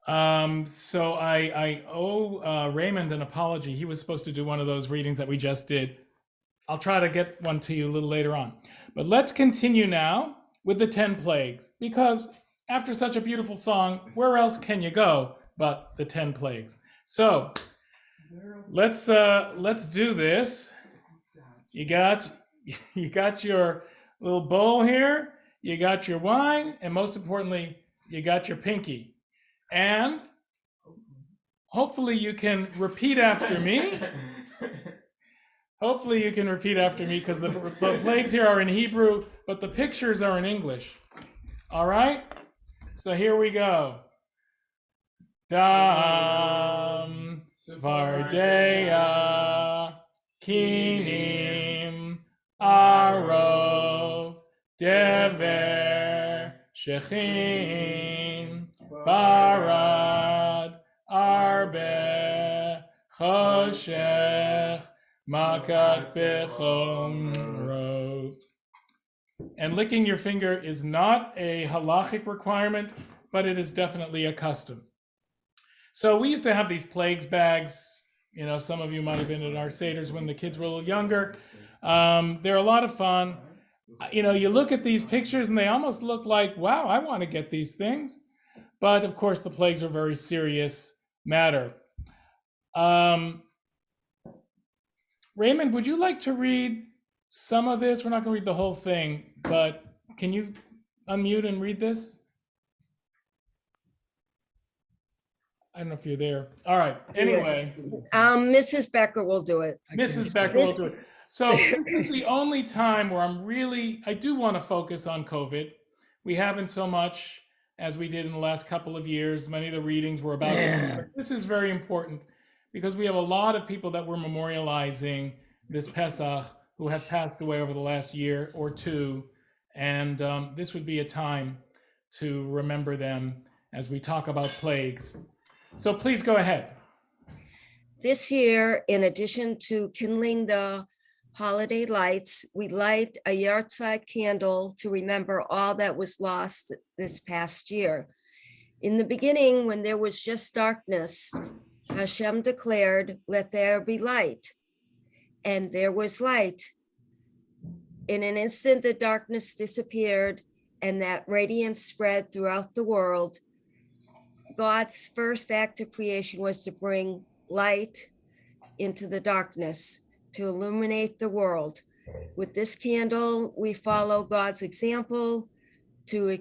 So I owe Raymond an apology. He was supposed to do one of those readings that we just did. I'll try to get one to you a little later on. But let's continue now with the 10 plagues, because after such a beautiful song, where else can you go but the 10 plagues? So let's do this. You got your little bowl here, you got your wine, and most importantly, you got your pinky. And hopefully you can repeat after me. Hopefully you can repeat after me, because the plagues here are in Hebrew, but the pictures are in English. All right? So here we go. Dam, Svardeya, Kinim, Arov, Dever, Shechin, Barad, Arbe, Choshech, Makat Bechom Rov. And licking your finger is not a halachic requirement, but it is definitely a custom. So we used to have these plagues bags. You know, some of you might have been at our Seders when the kids were a little younger. They're a lot of fun. You know, you look at these pictures and they almost look like, wow, I want to get these things. But of course, the plagues are a very serious matter. Raymond, would you like to read some of this? We're not going to read the whole thing, but can you unmute and read this? I don't know if you're there. All right. Anyway, Mrs. Becker will do it. Mrs. Becker will do it. So this is the only time where I do want to focus on COVID. We haven't so much as we did in the last couple of years. Many of the readings were about it. This is very important because we have a lot of people that we're memorializing this Pesach who have passed away over the last year or two. And this would be a time to remember them as we talk about plagues. So please go ahead. This year, in addition to kindling the holiday lights, we light a yahrzeit candle to remember all that was lost this past year. In the beginning, when there was just darkness, Hashem declared, "Let there be light." And there was light. In an instant, the darkness disappeared, and that radiance spread throughout the world. God's first act of creation was to bring light into the darkness, to illuminate the world. With this candle, we follow God's example to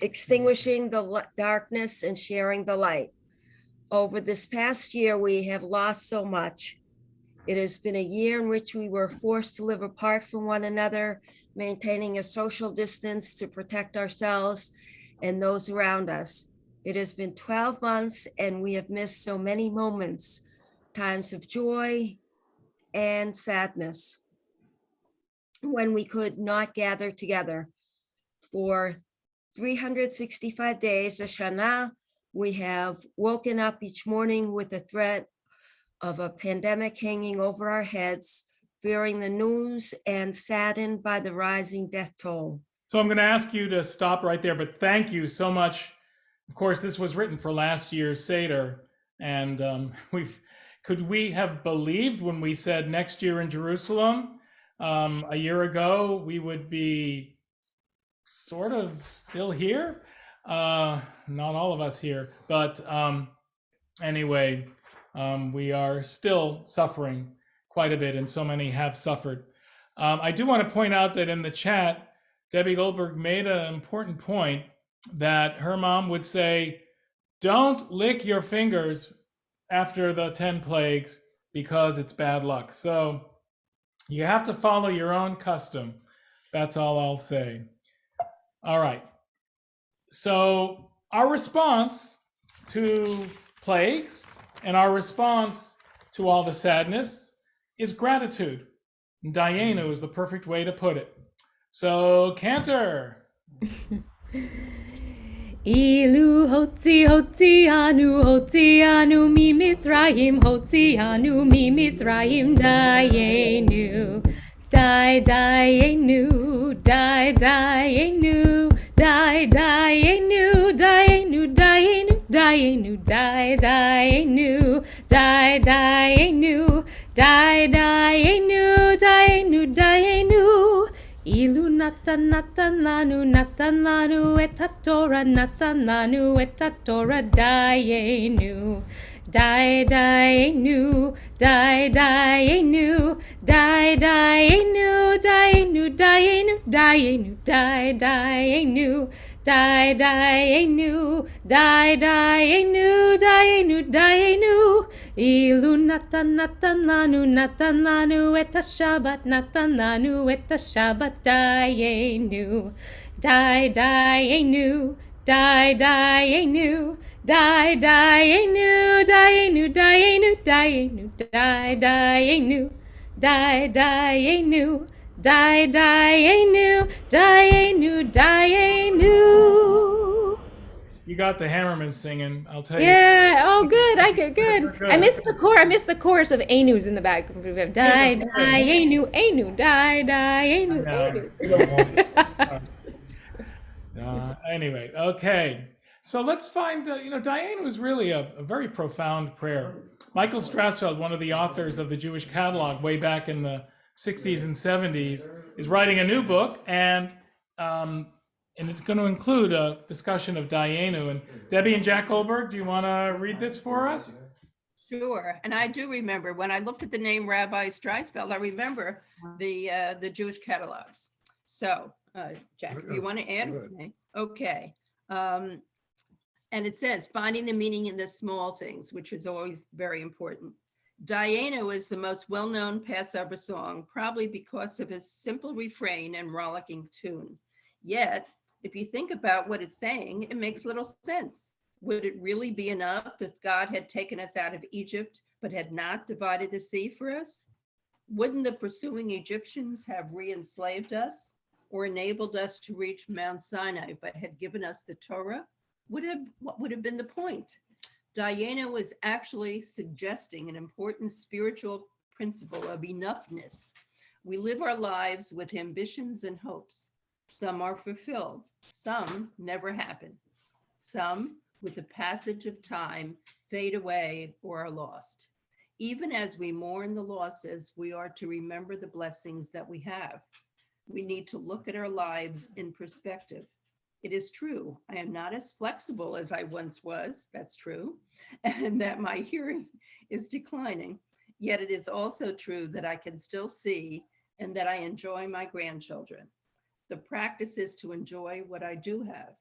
extinguishing the darkness and sharing the light. Over this past year, we have lost so much. It has been a year in which we were forced to live apart from one another, maintaining a social distance to protect ourselves and those around us. It has been 12 months and we have missed so many moments, times of joy and sadness, when we could not gather together. For 365 days, a Shana, we have woken up each morning with the threat of a pandemic hanging over our heads, fearing the news and saddened by the rising death toll. So I'm going to ask you to stop right there, but thank you so much. Of course, this was written for last year's Seder, and could we have believed when we said next year in Jerusalem a year ago we would be sort of still here? Not all of us here, but anyway, we are still suffering quite a bit, and so many have suffered. I do want to point out that in the chat, Debbie Goldberg made an important point that her mom would say, don't lick your fingers after the 10 plagues because it's bad luck. So you have to follow your own custom. That's all I'll say. All right. So our response to plagues and our response to all the sadness is gratitude. Dayenu is the perfect way to put it. So, Cantor. Ilu hotzianu mi Mitzrayim hotzianu mi Mitzrayim dayenu dayenu dayenu dayenu dayenu dayenu dayenu dayenu dayenu dayenu Ilu natan lanu et Torah dayenu dayenu dayenu dayenu dayenu dayenu dayenu dayenu Ilu natan lanu et Shabbat dayenu dayenu dayenu dayenu dayenu dayenu. You got the Hammerman singing, I'll tell you. Yeah, oh good, good. I missed the chorus of Ainus in the back. Ainu, Ainu. Anyway, okay. So let's find, Dayenu is really a very profound prayer. Michael Strassfeld, one of the authors of the Jewish Catalog way back in the 60s and 70s, is writing a new book, and it's going to include a discussion of Dayenu. And Debbie and Jack Goldberg, do you want to read this for us? Sure, and I do remember when I looked at the name Rabbi Streisfeld, I remember the Jewish catalogs. So, Jack, if you want to add, okay. And it says finding the meaning in the small things, which is always very important. Dayenu is the most well-known Passover song, probably because of his simple refrain and rollicking tune. Yet, if you think about what it's saying, it makes little sense. Would it really be enough if God had taken us out of Egypt, but had not divided the sea for us? Wouldn't the pursuing Egyptians have re-enslaved us or enabled us to reach Mount Sinai, but had given us the Torah? What would have been the point? Dayenu was actually suggesting an important spiritual principle of enoughness. We live our lives with ambitions and hopes. Some are fulfilled, some never happen. Some, with the passage of time, fade away or are lost. Even as we mourn the losses, we are to remember the blessings that we have. We need to look at our lives in perspective. It is true, I am not as flexible as I once was, that's true, and that my hearing is declining. Yet it is also true that I can still see and that I enjoy my grandchildren. The practice is to enjoy what I do have.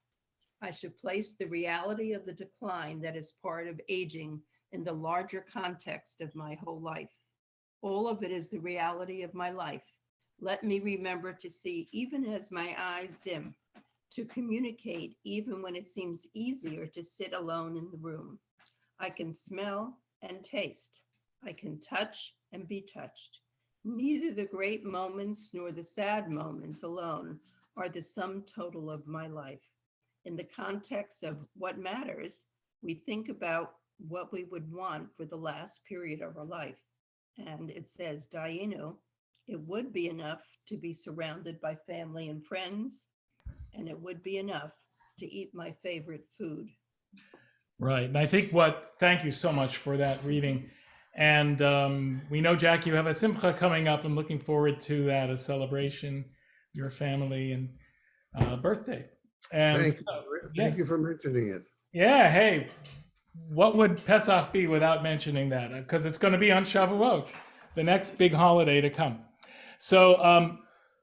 I should place the reality of the decline that is part of aging in the larger context of my whole life. All of it is the reality of my life. Let me remember to see even as my eyes dim, to communicate even when it seems easier to sit alone in the room. I can smell and taste. I can touch and be touched. Neither the great moments nor the sad moments alone are the sum total of my life. In the context of what matters, we think about what we would want for the last period of our life. And it says, Dayenu, it would be enough to be surrounded by family and friends, and it would be enough to eat my favorite food. Right. And I think thank you so much for that reading. And we know, Jack, you have a simcha coming up. I'm looking forward to that, a celebration, your family and birthday. And thank you for mentioning it. Yeah, hey, what would Pesach be without mentioning that? Because it's going to be on Shavuot, the next big holiday to come. So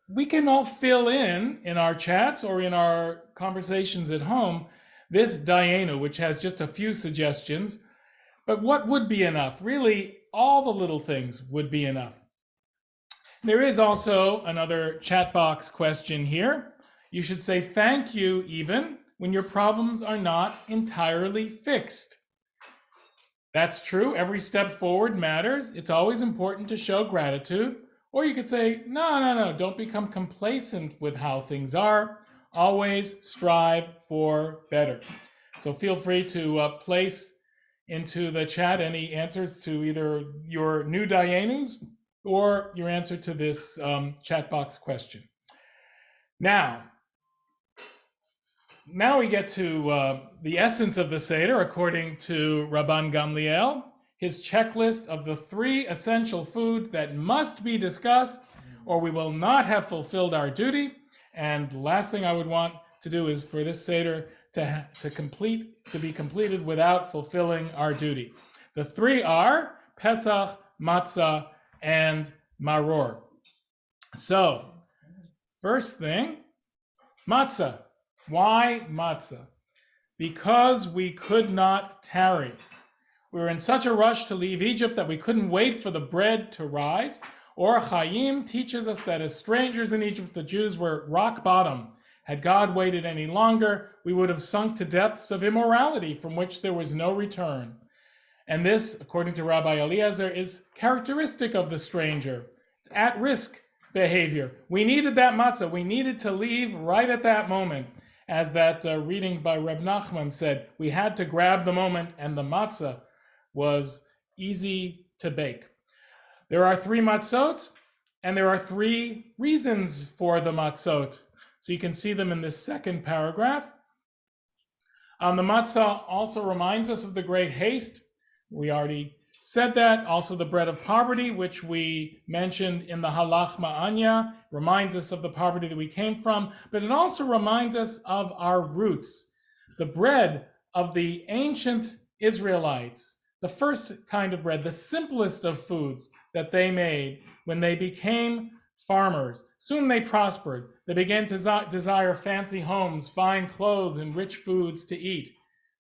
we can all fill in our chats or in our conversations at home, this Dayenu, which has just a few suggestions. But what would be enough? Really, all the little things would be enough. There is also another chat box question here. You should say thank you even when your problems are not entirely fixed. That's true. Every step forward matters. It's always important to show gratitude. Or you could say, no, don't become complacent with how things are. Always strive for better. So feel free to place into the chat any answers to either your new Dayenus or your answer to this chat box question. Now we get to the essence of the Seder, according to Rabban Gamliel, his checklist of the 3 essential foods that must be discussed, or we will not have fulfilled our duty. And the last thing I would want to do is for this Seder to be completed without fulfilling our duty. The 3 are Pesach, Matzah, and Maror. So, first thing, Matzah. Why matzah? Because we could not tarry. We were in such a rush to leave Egypt that we couldn't wait for the bread to rise. Or Chaim teaches us that as strangers in Egypt, the Jews were at rock bottom. Had God waited any longer, we would have sunk to depths of immorality from which there was no return. And this, according to Rabbi Eliezer, is characteristic of the stranger. It's at-risk behavior. We needed that matzah. We needed to leave right at that moment. As that reading by Reb Nachman said, we had to grab the moment, and the matzah was easy to bake. There are 3 matzot, and there are 3 reasons for the matzot. So you can see them in this second paragraph. The matzah also reminds us of the great haste. We already said that. Also the bread of poverty, which we mentioned in the Halach Ma'anya, reminds us of the poverty that we came from, but it also reminds us of our roots. The bread of the ancient Israelites the first kind of bread, the simplest of foods that they made when they became farmers. Soon they prospered. They began to desire fancy homes, fine clothes, and rich foods to eat. It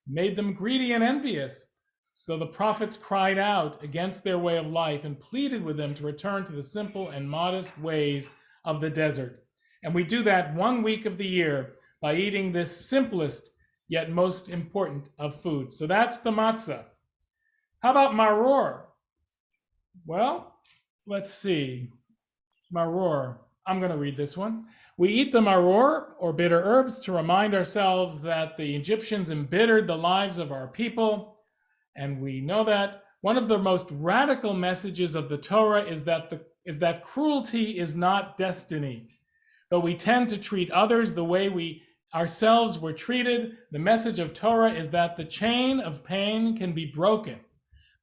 made them greedy and envious. So the prophets cried out against their way of life and pleaded with them to return to the simple and modest ways of the desert. And we do that 1 week of the year by eating this simplest yet most important of foods. So that's the matzah. How about maror? Well, let's see. Maror. I'm going to read this one. We eat the maror, or bitter herbs, to remind ourselves that the Egyptians embittered the lives of our people. And we know that one of the most radical messages of the Torah is that cruelty is not destiny. Though we tend to treat others the way we ourselves were treated, the message of Torah is that the chain of pain can be broken,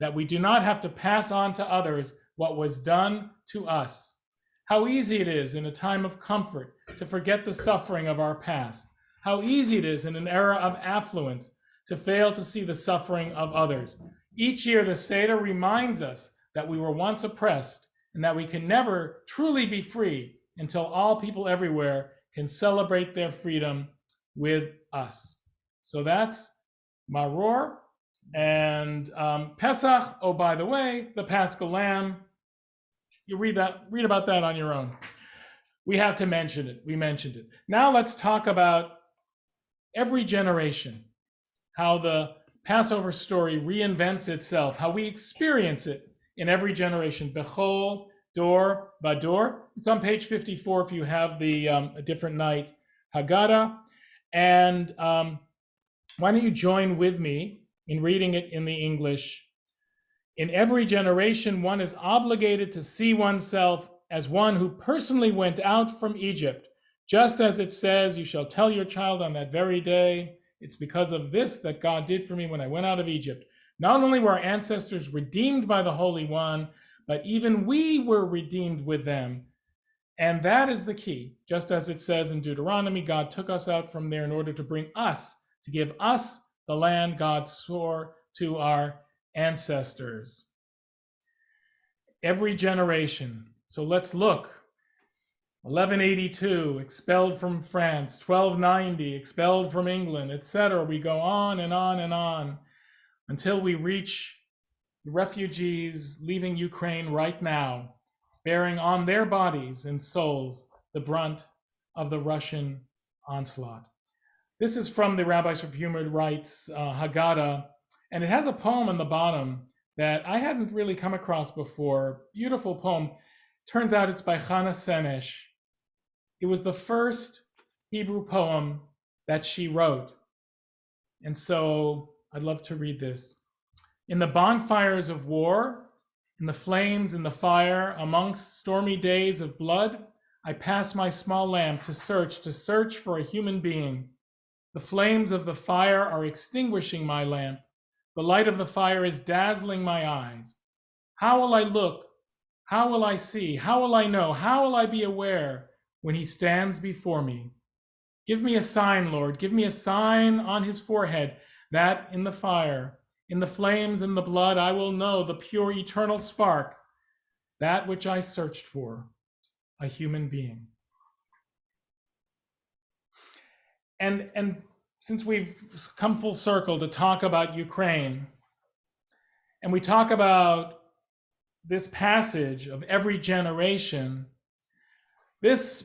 that we do not have to pass on to others what was done to us. How easy it is in a time of comfort to forget the suffering of our past. How easy it is in an era of affluence to fail to see the suffering of others. Each year, the Seder reminds us that we were once oppressed and that we can never truly be free until all people everywhere can celebrate their freedom with us. So that's Maror. And Pesach, oh, by the way, the Paschal Lamb, you read about that on your own. We have to mention it. We mentioned it. Now let's talk about every generation, how the Passover story reinvents itself, how we experience it in every generation. Bechol, Dor, Bador. It's on page 54 if you have the A Different Night Haggadah. And why don't you join with me in reading it in the English? In every generation, one is obligated to see oneself as one who personally went out from Egypt. Just as it says, you shall tell your child on that very day, it's because of this that God did for me when I went out of Egypt. Not only were our ancestors redeemed by the Holy One, but even we were redeemed with them. And that is the key. Just as it says in Deuteronomy, God took us out from there in order to bring us, to give us the land God swore to our ancestors. Every generation. So let's look. 1182, expelled from France. 1290, expelled from England, etc. We go on and on and on until we reach the refugees leaving Ukraine right now, bearing on their bodies and souls the brunt of the Russian onslaught. This is from the Rabbis for Human Rights Haggadah, and it has a poem on the bottom that I hadn't really come across before. Beautiful poem. Turns out it's by Chana Senesh. It was the first Hebrew poem that she wrote. And so I'd love to read this. In the bonfires of war, in the flames, in the fire, amongst stormy days of blood, I pass my small lamp to search for a human being. The flames of the fire are extinguishing my lamp. The light of the fire is dazzling my eyes. How will I look? How will I see? How will I know? How will I be aware when he stands before me? Give me a sign, Lord. Give me a sign on his forehead that in the fire, in the flames, in the blood, I will know the pure eternal spark, that which I searched for, a human being. And since we've come full circle to talk about Ukraine, and we talk about this passage of every generation, this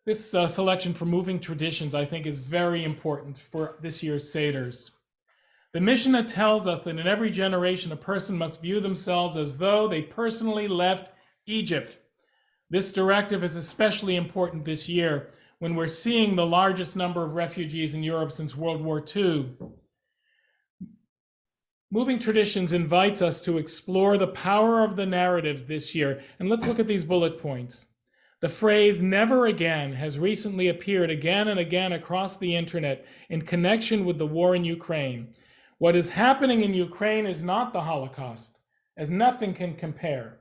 selection for moving traditions, I think, is very important for this year's Seders. The Mishnah tells us that in every generation, a person must view themselves as though they personally left Egypt. This directive is especially important this year when we're seeing the largest number of refugees in Europe since World War II. Moving Traditions invites us to explore the power of the narratives this year. And let's look at these bullet points. The phrase "never again" has recently appeared again and again across the internet in connection with the war in Ukraine. What is happening in Ukraine is not the Holocaust, as nothing can compare.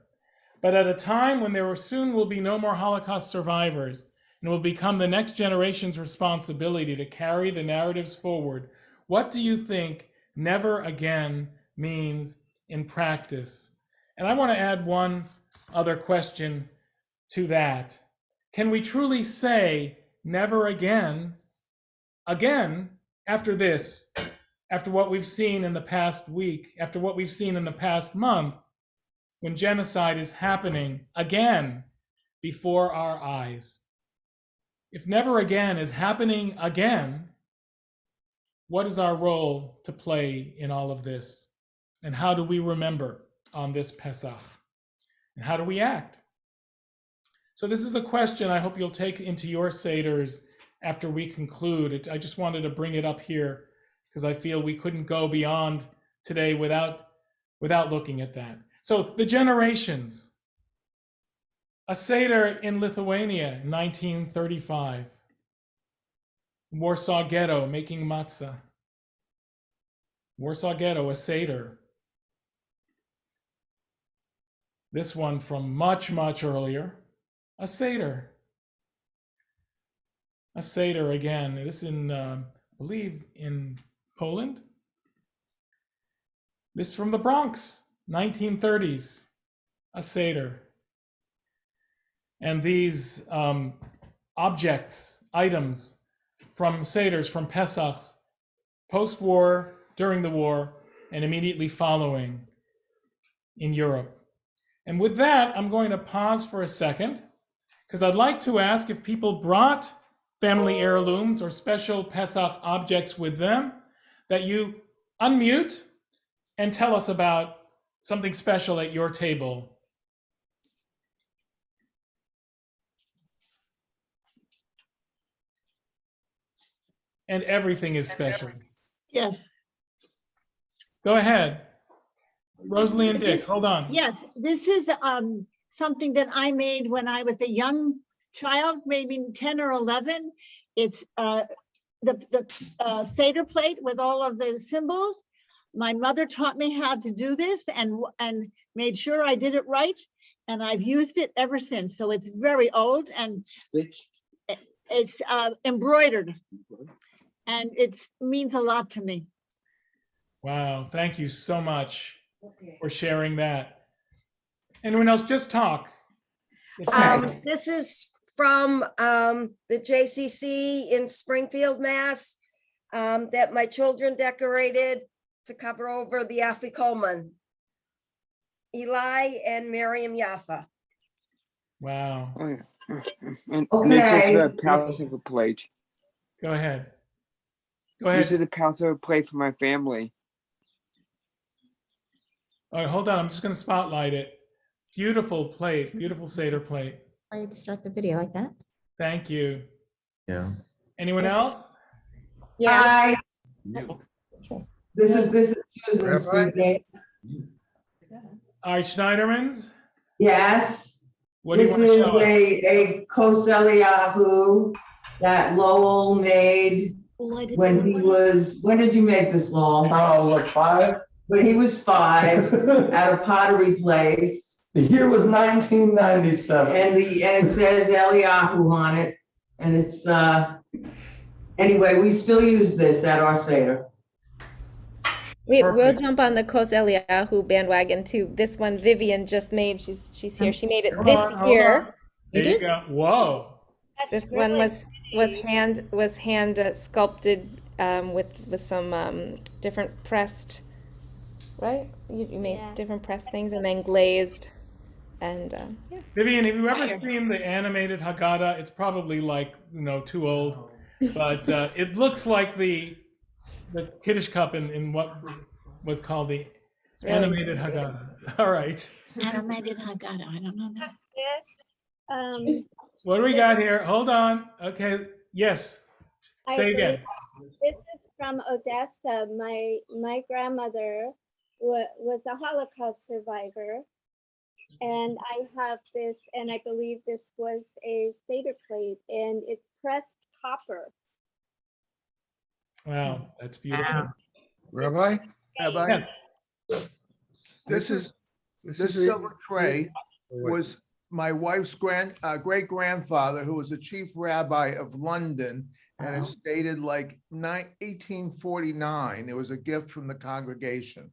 But at a time when there soon will be no more Holocaust survivors, and will become the next generation's responsibility to carry the narratives forward, what do you think "never again" means in practice. And I want to add one other question to that. Can we truly say never again, after this, after what we've seen in the past week, after what we've seen in the past month, when genocide is happening again before our eyes? If never again is happening again, what is our role to play in all of this? And how do we remember on this Pesach? And how do we act? So this is a question I hope you'll take into your Seders after we conclude. I just wanted to bring it up here because I feel we couldn't go beyond today without looking at that. So the generations. A Seder in Lithuania in 1935. Warsaw Ghetto making matzah. Warsaw Ghetto, a Seder. This one from much, much earlier. A Seder. A Seder again. This in, I believe, in Poland. This from the Bronx, 1930s. A Seder. And these objects, items from Seders, from Pesachs, post-war, during the war, and immediately following in Europe. And with that, I'm going to pause for a second, because I'd like to ask if people brought family heirlooms or special Pesach objects with them, that you unmute and tell us about something special at your table. And everything is special. Yes. Go ahead. Rosalie and Dick, hold on. Yes, this is something that I made when I was a young child, maybe 10 or 11. It's the Seder plate with all of the symbols. My mother taught me how to do this and made sure I did it right. And I've used it ever since. So it's very old and it's embroidered. And it means a lot to me. Wow, thank you so much for sharing that. Anyone else? Just talk. This is from the JCC in Springfield, Mass, that my children decorated to cover over the Afikoman. Eli and Miriam Yaffa. Wow. Oh, yeah. And this is the Passover plate. Go ahead. Go ahead. This is the Passover plate for my family. All right, hold on. I'm just going to spotlight it. Beautiful plate, beautiful Seder plate. I start the video like that. Thank you. Yeah. Anyone else? Yeah. Hi, this is Susan Rabbi? speaking. All right, Schneidermans. Yes. What do you This want to is show us? a Kos Eliyahu that Lowell made when he was, when did you make this, Lowell? I was like 5. When he was 5 at a pottery place. The year was 1997. And it says Eliyahu on it. And it's, anyway, we still use this at our Seder. We'll jump on the Kos Eliyahu bandwagon too. This one Vivian just made. She's here. She made it Hold this on, hold year. on. There you go. Whoa. This one was hand sculpted with some different pressed, right? You made different pressed things and then glazed, and yeah. Vivian, have you ever seen the animated Haggadah? It's probably like, too old, but it looks like the Kiddush cup in what was called the animated Haggadah. All right. Animated Haggadah, I don't know that. Yes. What do we got here? Hold on. Okay. Yes. Say again. This is from Odessa. My grandmother was a Holocaust survivor. And I have this, and I believe this was a Seder plate, and it's pressed copper. Wow, that's beautiful. Rabbi? Yes. This silver tray was my wife's great-grandfather, who was the chief rabbi of London, and it's dated like 1849. It was a gift from the congregation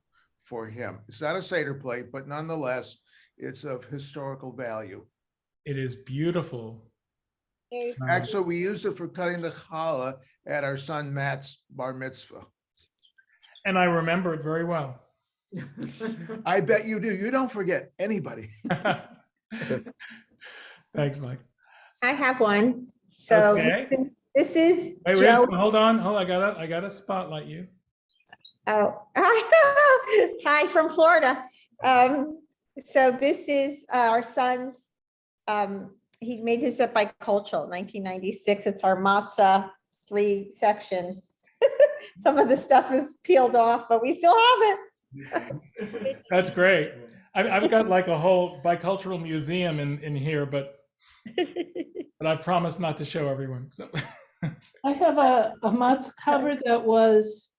for him. It's not a Seder plate, but nonetheless, it's of historical value. It is beautiful. Actually, we used it for cutting the challah at our son Matt's bar mitzvah. And I remember it very well. I bet you do. You don't forget anybody. Thanks, Mike. I have one. So Okay. this is Wait, Joe. hold on. I gotta spotlight you. Oh, hi from Florida. So this is our son's, he made his up bicultural, 1996. It's our matzah 3-section. Some of the stuff is peeled off, but we still have it. That's great. I've got like a whole bicultural museum in here, but I promise not to show everyone. So I have a matzah cover that was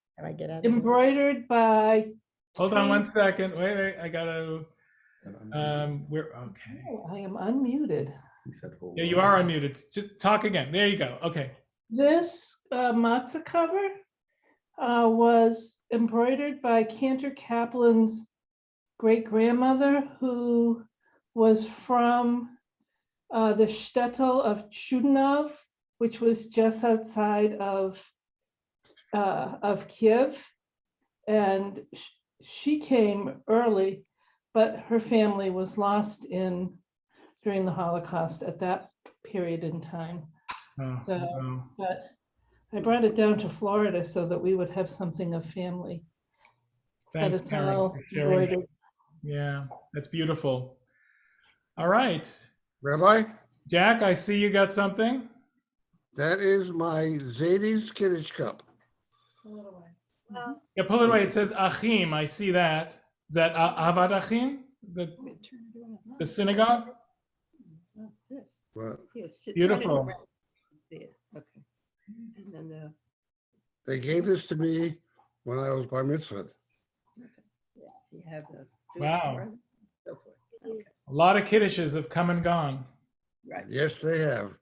embroidered by. hold on one second. Wait. I gotta. We're okay. Oh, I am unmuted. Yeah, you are unmuted. Just talk again. There you go. Okay. This matzah cover was embroidered by Cantor Kaplan's great-grandmother, who was from the shtetl of Chudinov, which was just outside of Kiev. And she came early, but her family was lost during the Holocaust at that period in time. But I brought it down to Florida so that we would have something of family. Thanks, But it's Karen, all for sharing. embroidered. Yeah, that's beautiful. All right. Rabbi? Jack, I see you got something. That is my Zadie's Kiddush cup. Yeah, pull it away. It says Achim. I see that. Is that Avad Achim? The synagogue? What? Beautiful. Okay. And then They gave this to me when I was bar mitzvah. you have the. Wow. A lot of kiddushes have come and gone. Right. Yes, they have,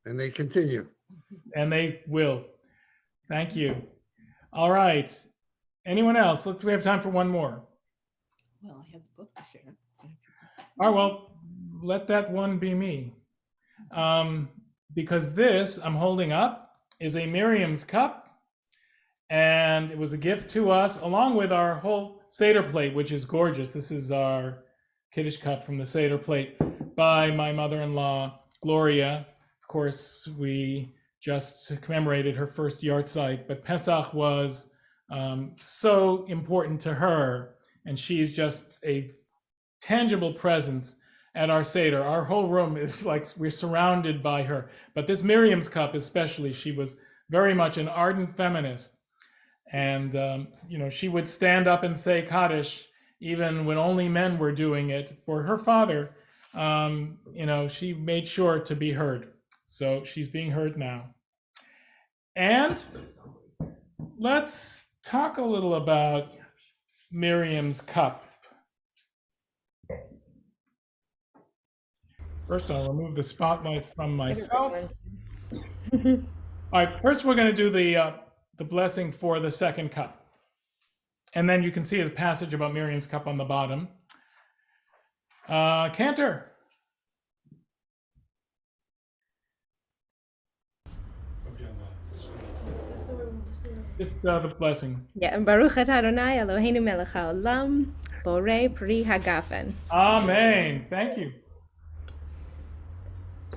and they continue. And they will. Thank you. All right. Anyone else? We have time for one more. Well, I have the book to share. All right, well, let that one be me. Because this I'm holding up is a Miriam's cup, and it was a gift to us along with our whole Seder plate, which is gorgeous. This is our Kiddush cup from the Seder plate by my mother-in-law, Gloria. Of course, we just commemorated her first yahrzeit, but Pesach was so important to her, and she's just a tangible presence at our Seder. Our whole room is like we're surrounded by her. But this Miriam's cup especially, she was very much an ardent feminist. And, she would stand up and say Kaddish, even when only men were doing it. For her father, she made sure to be heard. So she's being heard now. And let's talk a little about Miriam's cup. First, I'll remove the spotlight from myself. All right, first we're going to do the blessing for the second cup. And then you can see a passage about Miriam's cup on the bottom. Cantor. Just the blessing. Yeah, Baruch atah Adonai Eloheinu melech haolam, borei pri hagafen. Amen. Thank you.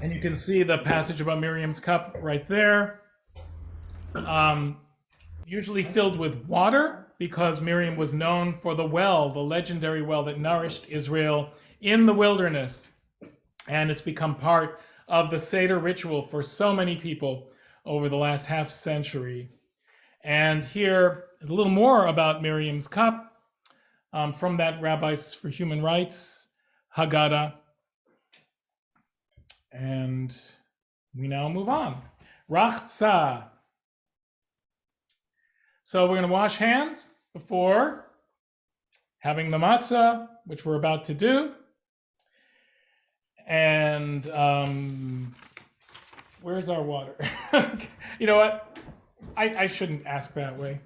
And you can see the passage about Miriam's cup right there. Usually filled with water, because Miriam was known for the well, the legendary well that nourished Israel in the wilderness. And it's become part of the Seder ritual for so many people over the last half century. And here is a little more about Miriam's cup from that Rabbis for Human Rights, Haggadah. And we now move on. Rachza. So we're going to wash hands before having the matzah, which we're about to do. And where's our water? You know what? I shouldn't ask that way.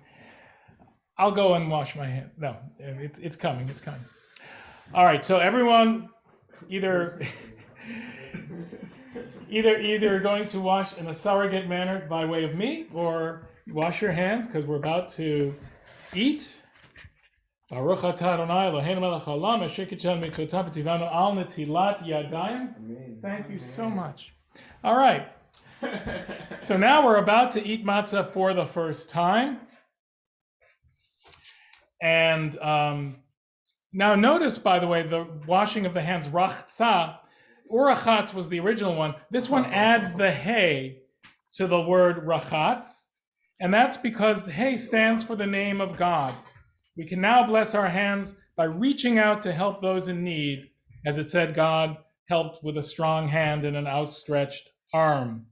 I'll go and wash my hands. No, it's coming. It's coming. All right. So everyone, either going to wash in a surrogate manner by way of me, or wash your hands because we're about to eat. Baruch atah Adonai Eloheinu melech haolam asher kitshanu mitzvotav v'tzivanu al netilat yadayim. Thank you so much. All right. So now we're about to eat matzah for the first time. And now notice, by the way, the washing of the hands, rachza, urachatz was the original one. This one adds the hey to the word rachatz. And that's because the hey stands for the name of God. We can now bless our hands by reaching out to help those in need. As it said, God helped with a strong hand and an outstretched arm.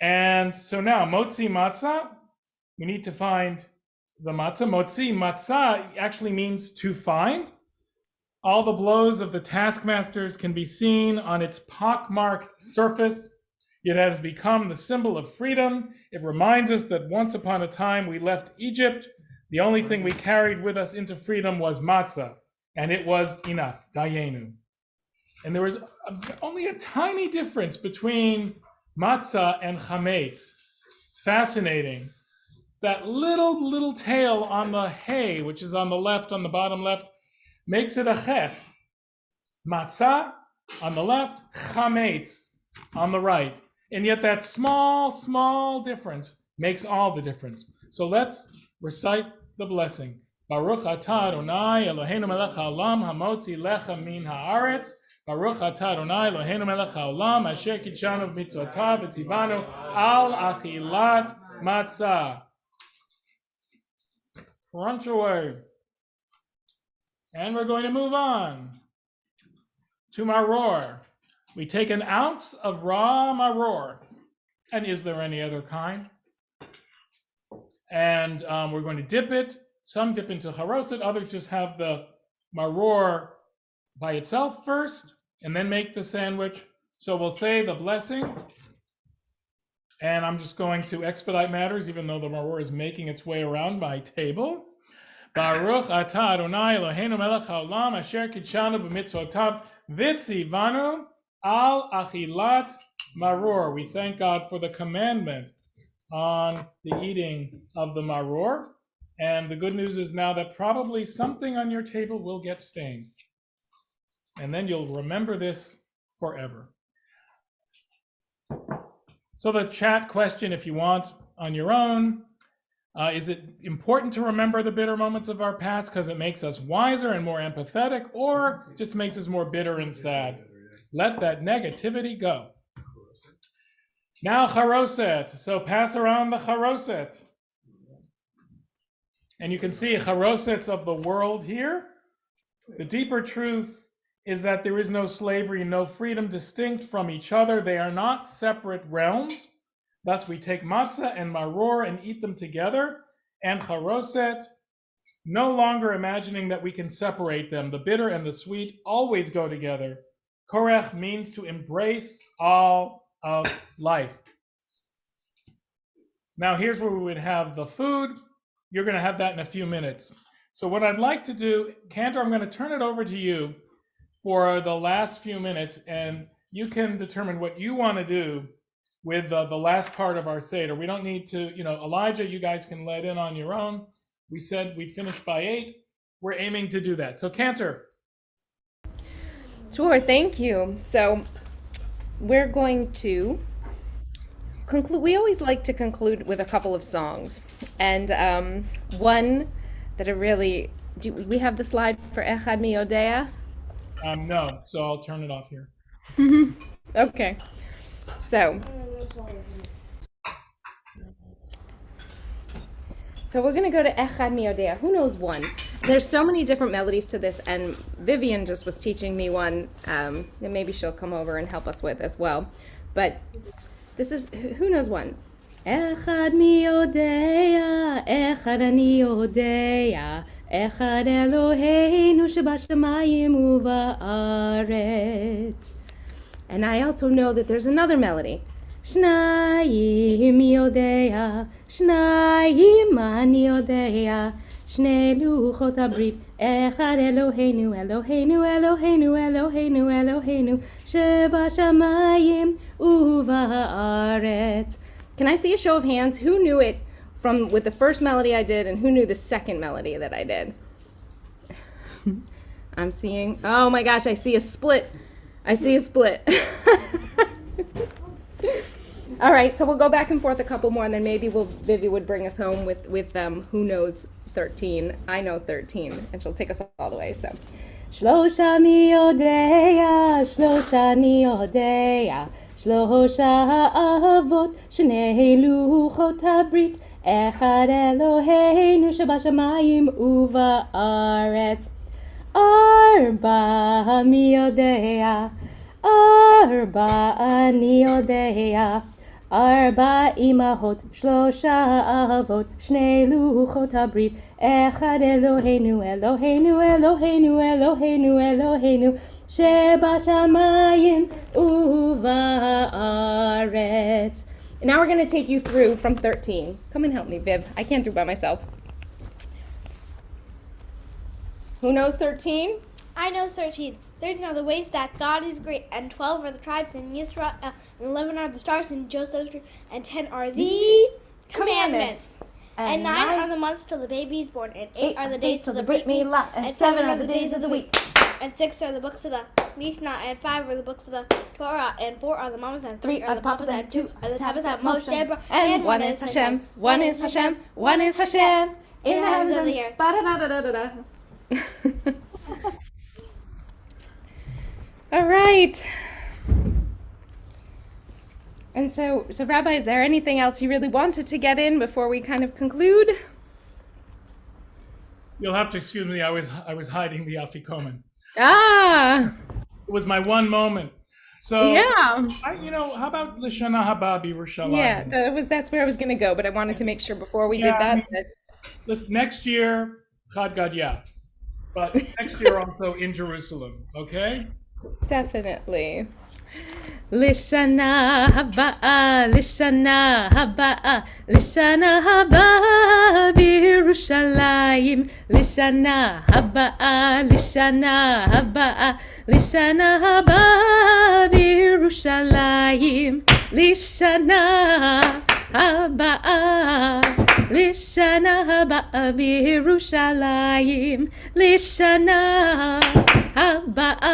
And so now, motzi matzah, we need to find the matzah. Motzi matzah actually means to find. All the blows of the taskmasters can be seen on its pockmarked surface. It has become the symbol of freedom. It reminds us that once upon a time we left Egypt. The only thing we carried with us into freedom was matzah, and it was enough, dayenu. And there was only a tiny difference between matzah and chametz. It's fascinating. That little tail on the hay, which is on the left, on the bottom left, makes it a chet. Matzah on the left, chametz on the right. And yet that small difference makes all the difference. So let's recite the blessing. Baruch atah Adonai Eloheinu melech haolam hamotzi lecha min haaretz. Baruch atah Adonai Eloheinu melech haolam asher kitshanu b'mitzvotav v'tzivanu al achilat matzah. Crunch away. And we're going to move on to maror. We take an ounce of raw maror. And is there any other kind? And we're going to dip it. Some dip into charoset, others just have the maror by itself first, and then make the sandwich. So we'll say the blessing. And I'm just going to expedite matters, even though the maror is making its way around my table. Baruch atah Adonai Eloheinu melech haolam asher kitshanu b'mitzvotav v'tzivanu al achilat maror. We thank God for the commandment on the eating of the maror. And the good news is now that probably something on your table will get stained. And then you'll remember this forever. So the chat question, if you want on your own, is it important to remember the bitter moments of our past because it makes us wiser and more empathetic, or just makes us more bitter and sad? Let that negativity go. Now charoset. So pass around the charoset. And you can see charosets of the world here. The deeper truth is that there is no slavery, no freedom distinct from each other. They are not separate realms. Thus we take matzah and maror and eat them together. And charoset, no longer imagining that we can separate them. The bitter and the sweet always go together. Korech means to embrace all of life. Now here's where we would have the food. You're going to have that in a few minutes. So what I'd like to do, Cantor, I'm going to turn it over to you for the last few minutes, and you can determine what you want to do with the last part of our Seder. We don't need to, Elijah, you guys can let in on your own. We said we'd finish by 8. We're aiming to do that. So Cantor. Sure, thank you. So we're going to conclude. We always like to conclude with a couple of songs. And one that I really, do we have the slide for Echad Mi Yodea? No, so I'll turn it off here. Okay. So we're going to go to Echad Mi Yodea. Who knows one? There's so many different melodies to this, and Vivian just was teaching me one that maybe she'll come over and help us with as well. But this is, who knows one? Echad Mi Yodea, Echad Ani Yodea, Echad Eloheinu Shebashamayim Uva'aretz. And I also know that there's another melody. Shnayim Yodea, Shnayim Ani Yodea, שני לוחות הברית, אחד אלוהינו, אלוהינו, אלוהינו, אלוהינו, אלוהינו, שבשמיים ובארץ. Can I see a show of hands? Who knew it from with the first melody I did and who knew the second melody that I did? I'm seeing, oh my gosh, I see a split. I see a split. All right, so we'll go back and forth a couple more, and then maybe Vivi would bring us home with who knows 13. I know 13, and she'll take us all the way. So, Shlosha mi odea, Shlosha ni odea, Shlosha avot, Shnei luchot habrit, Echad Eloheinu shebashamayim uba'aretz. Arba mi odea, Arba ani odea. Arba imahot, shlosha avot, shnei luchot habrit, echad Eloheinu, Eloheinu, Eloheinu, Eloheinu, Eloheinu, shebashamayim uva'aretz. And now we're going to take you through from 13. Come and help me, Viv. I can't do it by myself. Who knows 13? I know 13. 13 are the ways that God is great, and 12 are the tribes in Yisrael, and 11 are the stars in Joseph's tree, and 10 are the commandments. And 9 are the months till the baby is born, and 8 are the days till the Brit Milah, and 7 are the days of the week, and 6 are the books of the Mishnah, and 5 are the books of the Torah, and 4 are the mamas, and 3 are the papas, and 2 are the tablets that Moshe brought, and 1 is Hashem, 1 is Hashem, 1 is Hashem, in the heavens of the earth. Ba-da-da-da-da-da-da. All right. And so Rabbi, is there anything else you really wanted to get in before we kind of conclude? You'll have to excuse me. I was hiding the afikomen. Ah. It was my one moment. So yeah. How about Lashana Haba B'Yerushalayim? Yeah, that's where I was going to go, but I wanted to make sure before we did that. Listen, next year, Chad Gadya, but next year also in Jerusalem. Okay. Definitely. Lishana haba'a, Lishana haba'a, Lishana haba'a b'Yerushalayim. Lishana haba'a, Lishana haba'a, Lishana haba'a b'Yerushalayim. Lishana haba'a, Lishana haba'a b'Yerushalayim. Lishana haba'a,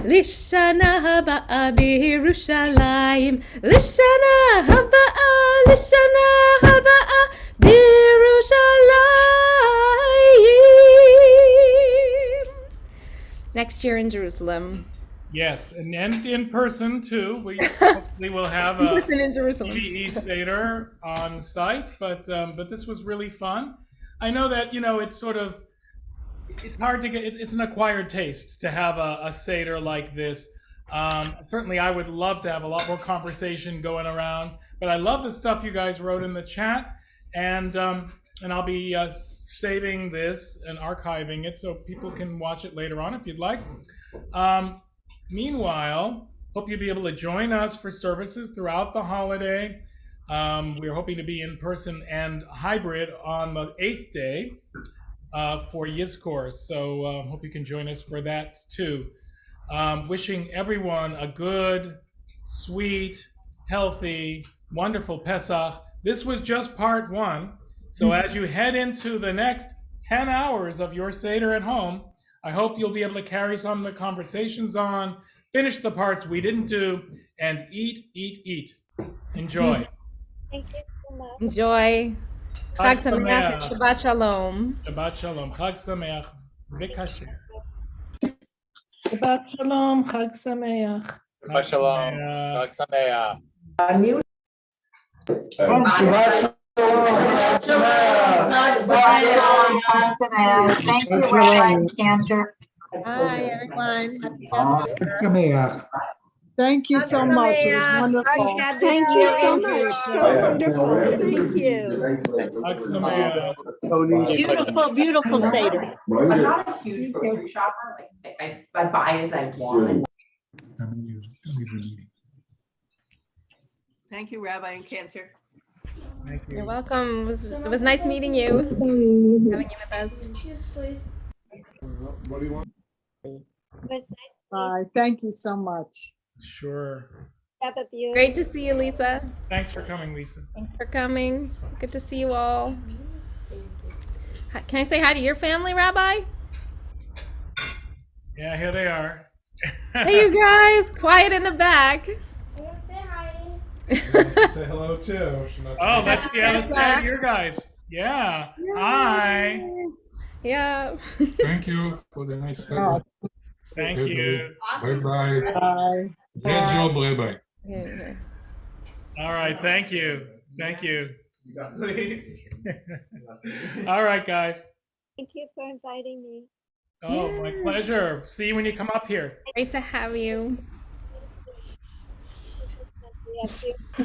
Lishana haba'a b'Yerushalayim. Lishana haba'a, Lishana haba'a b'Yerushalayim. Next year in Jerusalem. Yes, and in person too. We hopefully will have a TBE Seder on site, but this was really fun. I know that it's hard to get. It's an acquired taste to have a Seder like this. Certainly, I would love to have a lot more conversation going around. But I love the stuff you guys wrote in the chat, and I'll be saving this and archiving it so people can watch it later on if you'd like. Meanwhile, hope you'll be able to join us for services throughout the holiday. We're hoping to be in person and hybrid on the 8th day for Yizkor. So hope you can join us for that too. Wishing everyone a good, sweet, healthy, wonderful Pesach. This was just part 1. So as you head into the next 10 hours of your Seder at home, I hope you'll be able to carry some of the conversations on, finish the parts we didn't do, and eat. Enjoy. Thank you so much. Enjoy. Chag Sameach and Shabbat Shalom. Shabbat Shalom. Chag Sameach. V'kasher. Shabbat Shalom. Chag Sameach. Shabbat Shalom. Chag Sameach. Thank you, Rabbi Cantor. Hi, everyone. Thank you so much. It was wonderful. Thank you so much. So wonderful. Thank you. Beautiful, beautiful Seder. I'm not a huge grocery shopper. Like I buy as I want. Thank you, Rabbi and Cantor. Thank you. You're welcome. It was nice meeting you, having you with us. Yes, please. What do you want? It was nice. Bye. Thank you so much. Sure. Have a beautiful. Great to see you, Lisa. Thanks for coming, Lisa. Thanks for coming. Good to see you all. Can I say hi to your family, Rabbi? Yeah, here they are. Hey, you guys, quiet in the back. I want to say hi. Say hello too. Oh, let's say hi to your guys. Yeah. Hi. Yeah. Thank you for the nice service. Thank you. Bye-bye. Bye. Great job, Rabbi. Yeah. All right. Thank you. Thank you. All right, guys. Thank you for inviting me. Oh, my pleasure. See you when you come up here. Great to have you. We have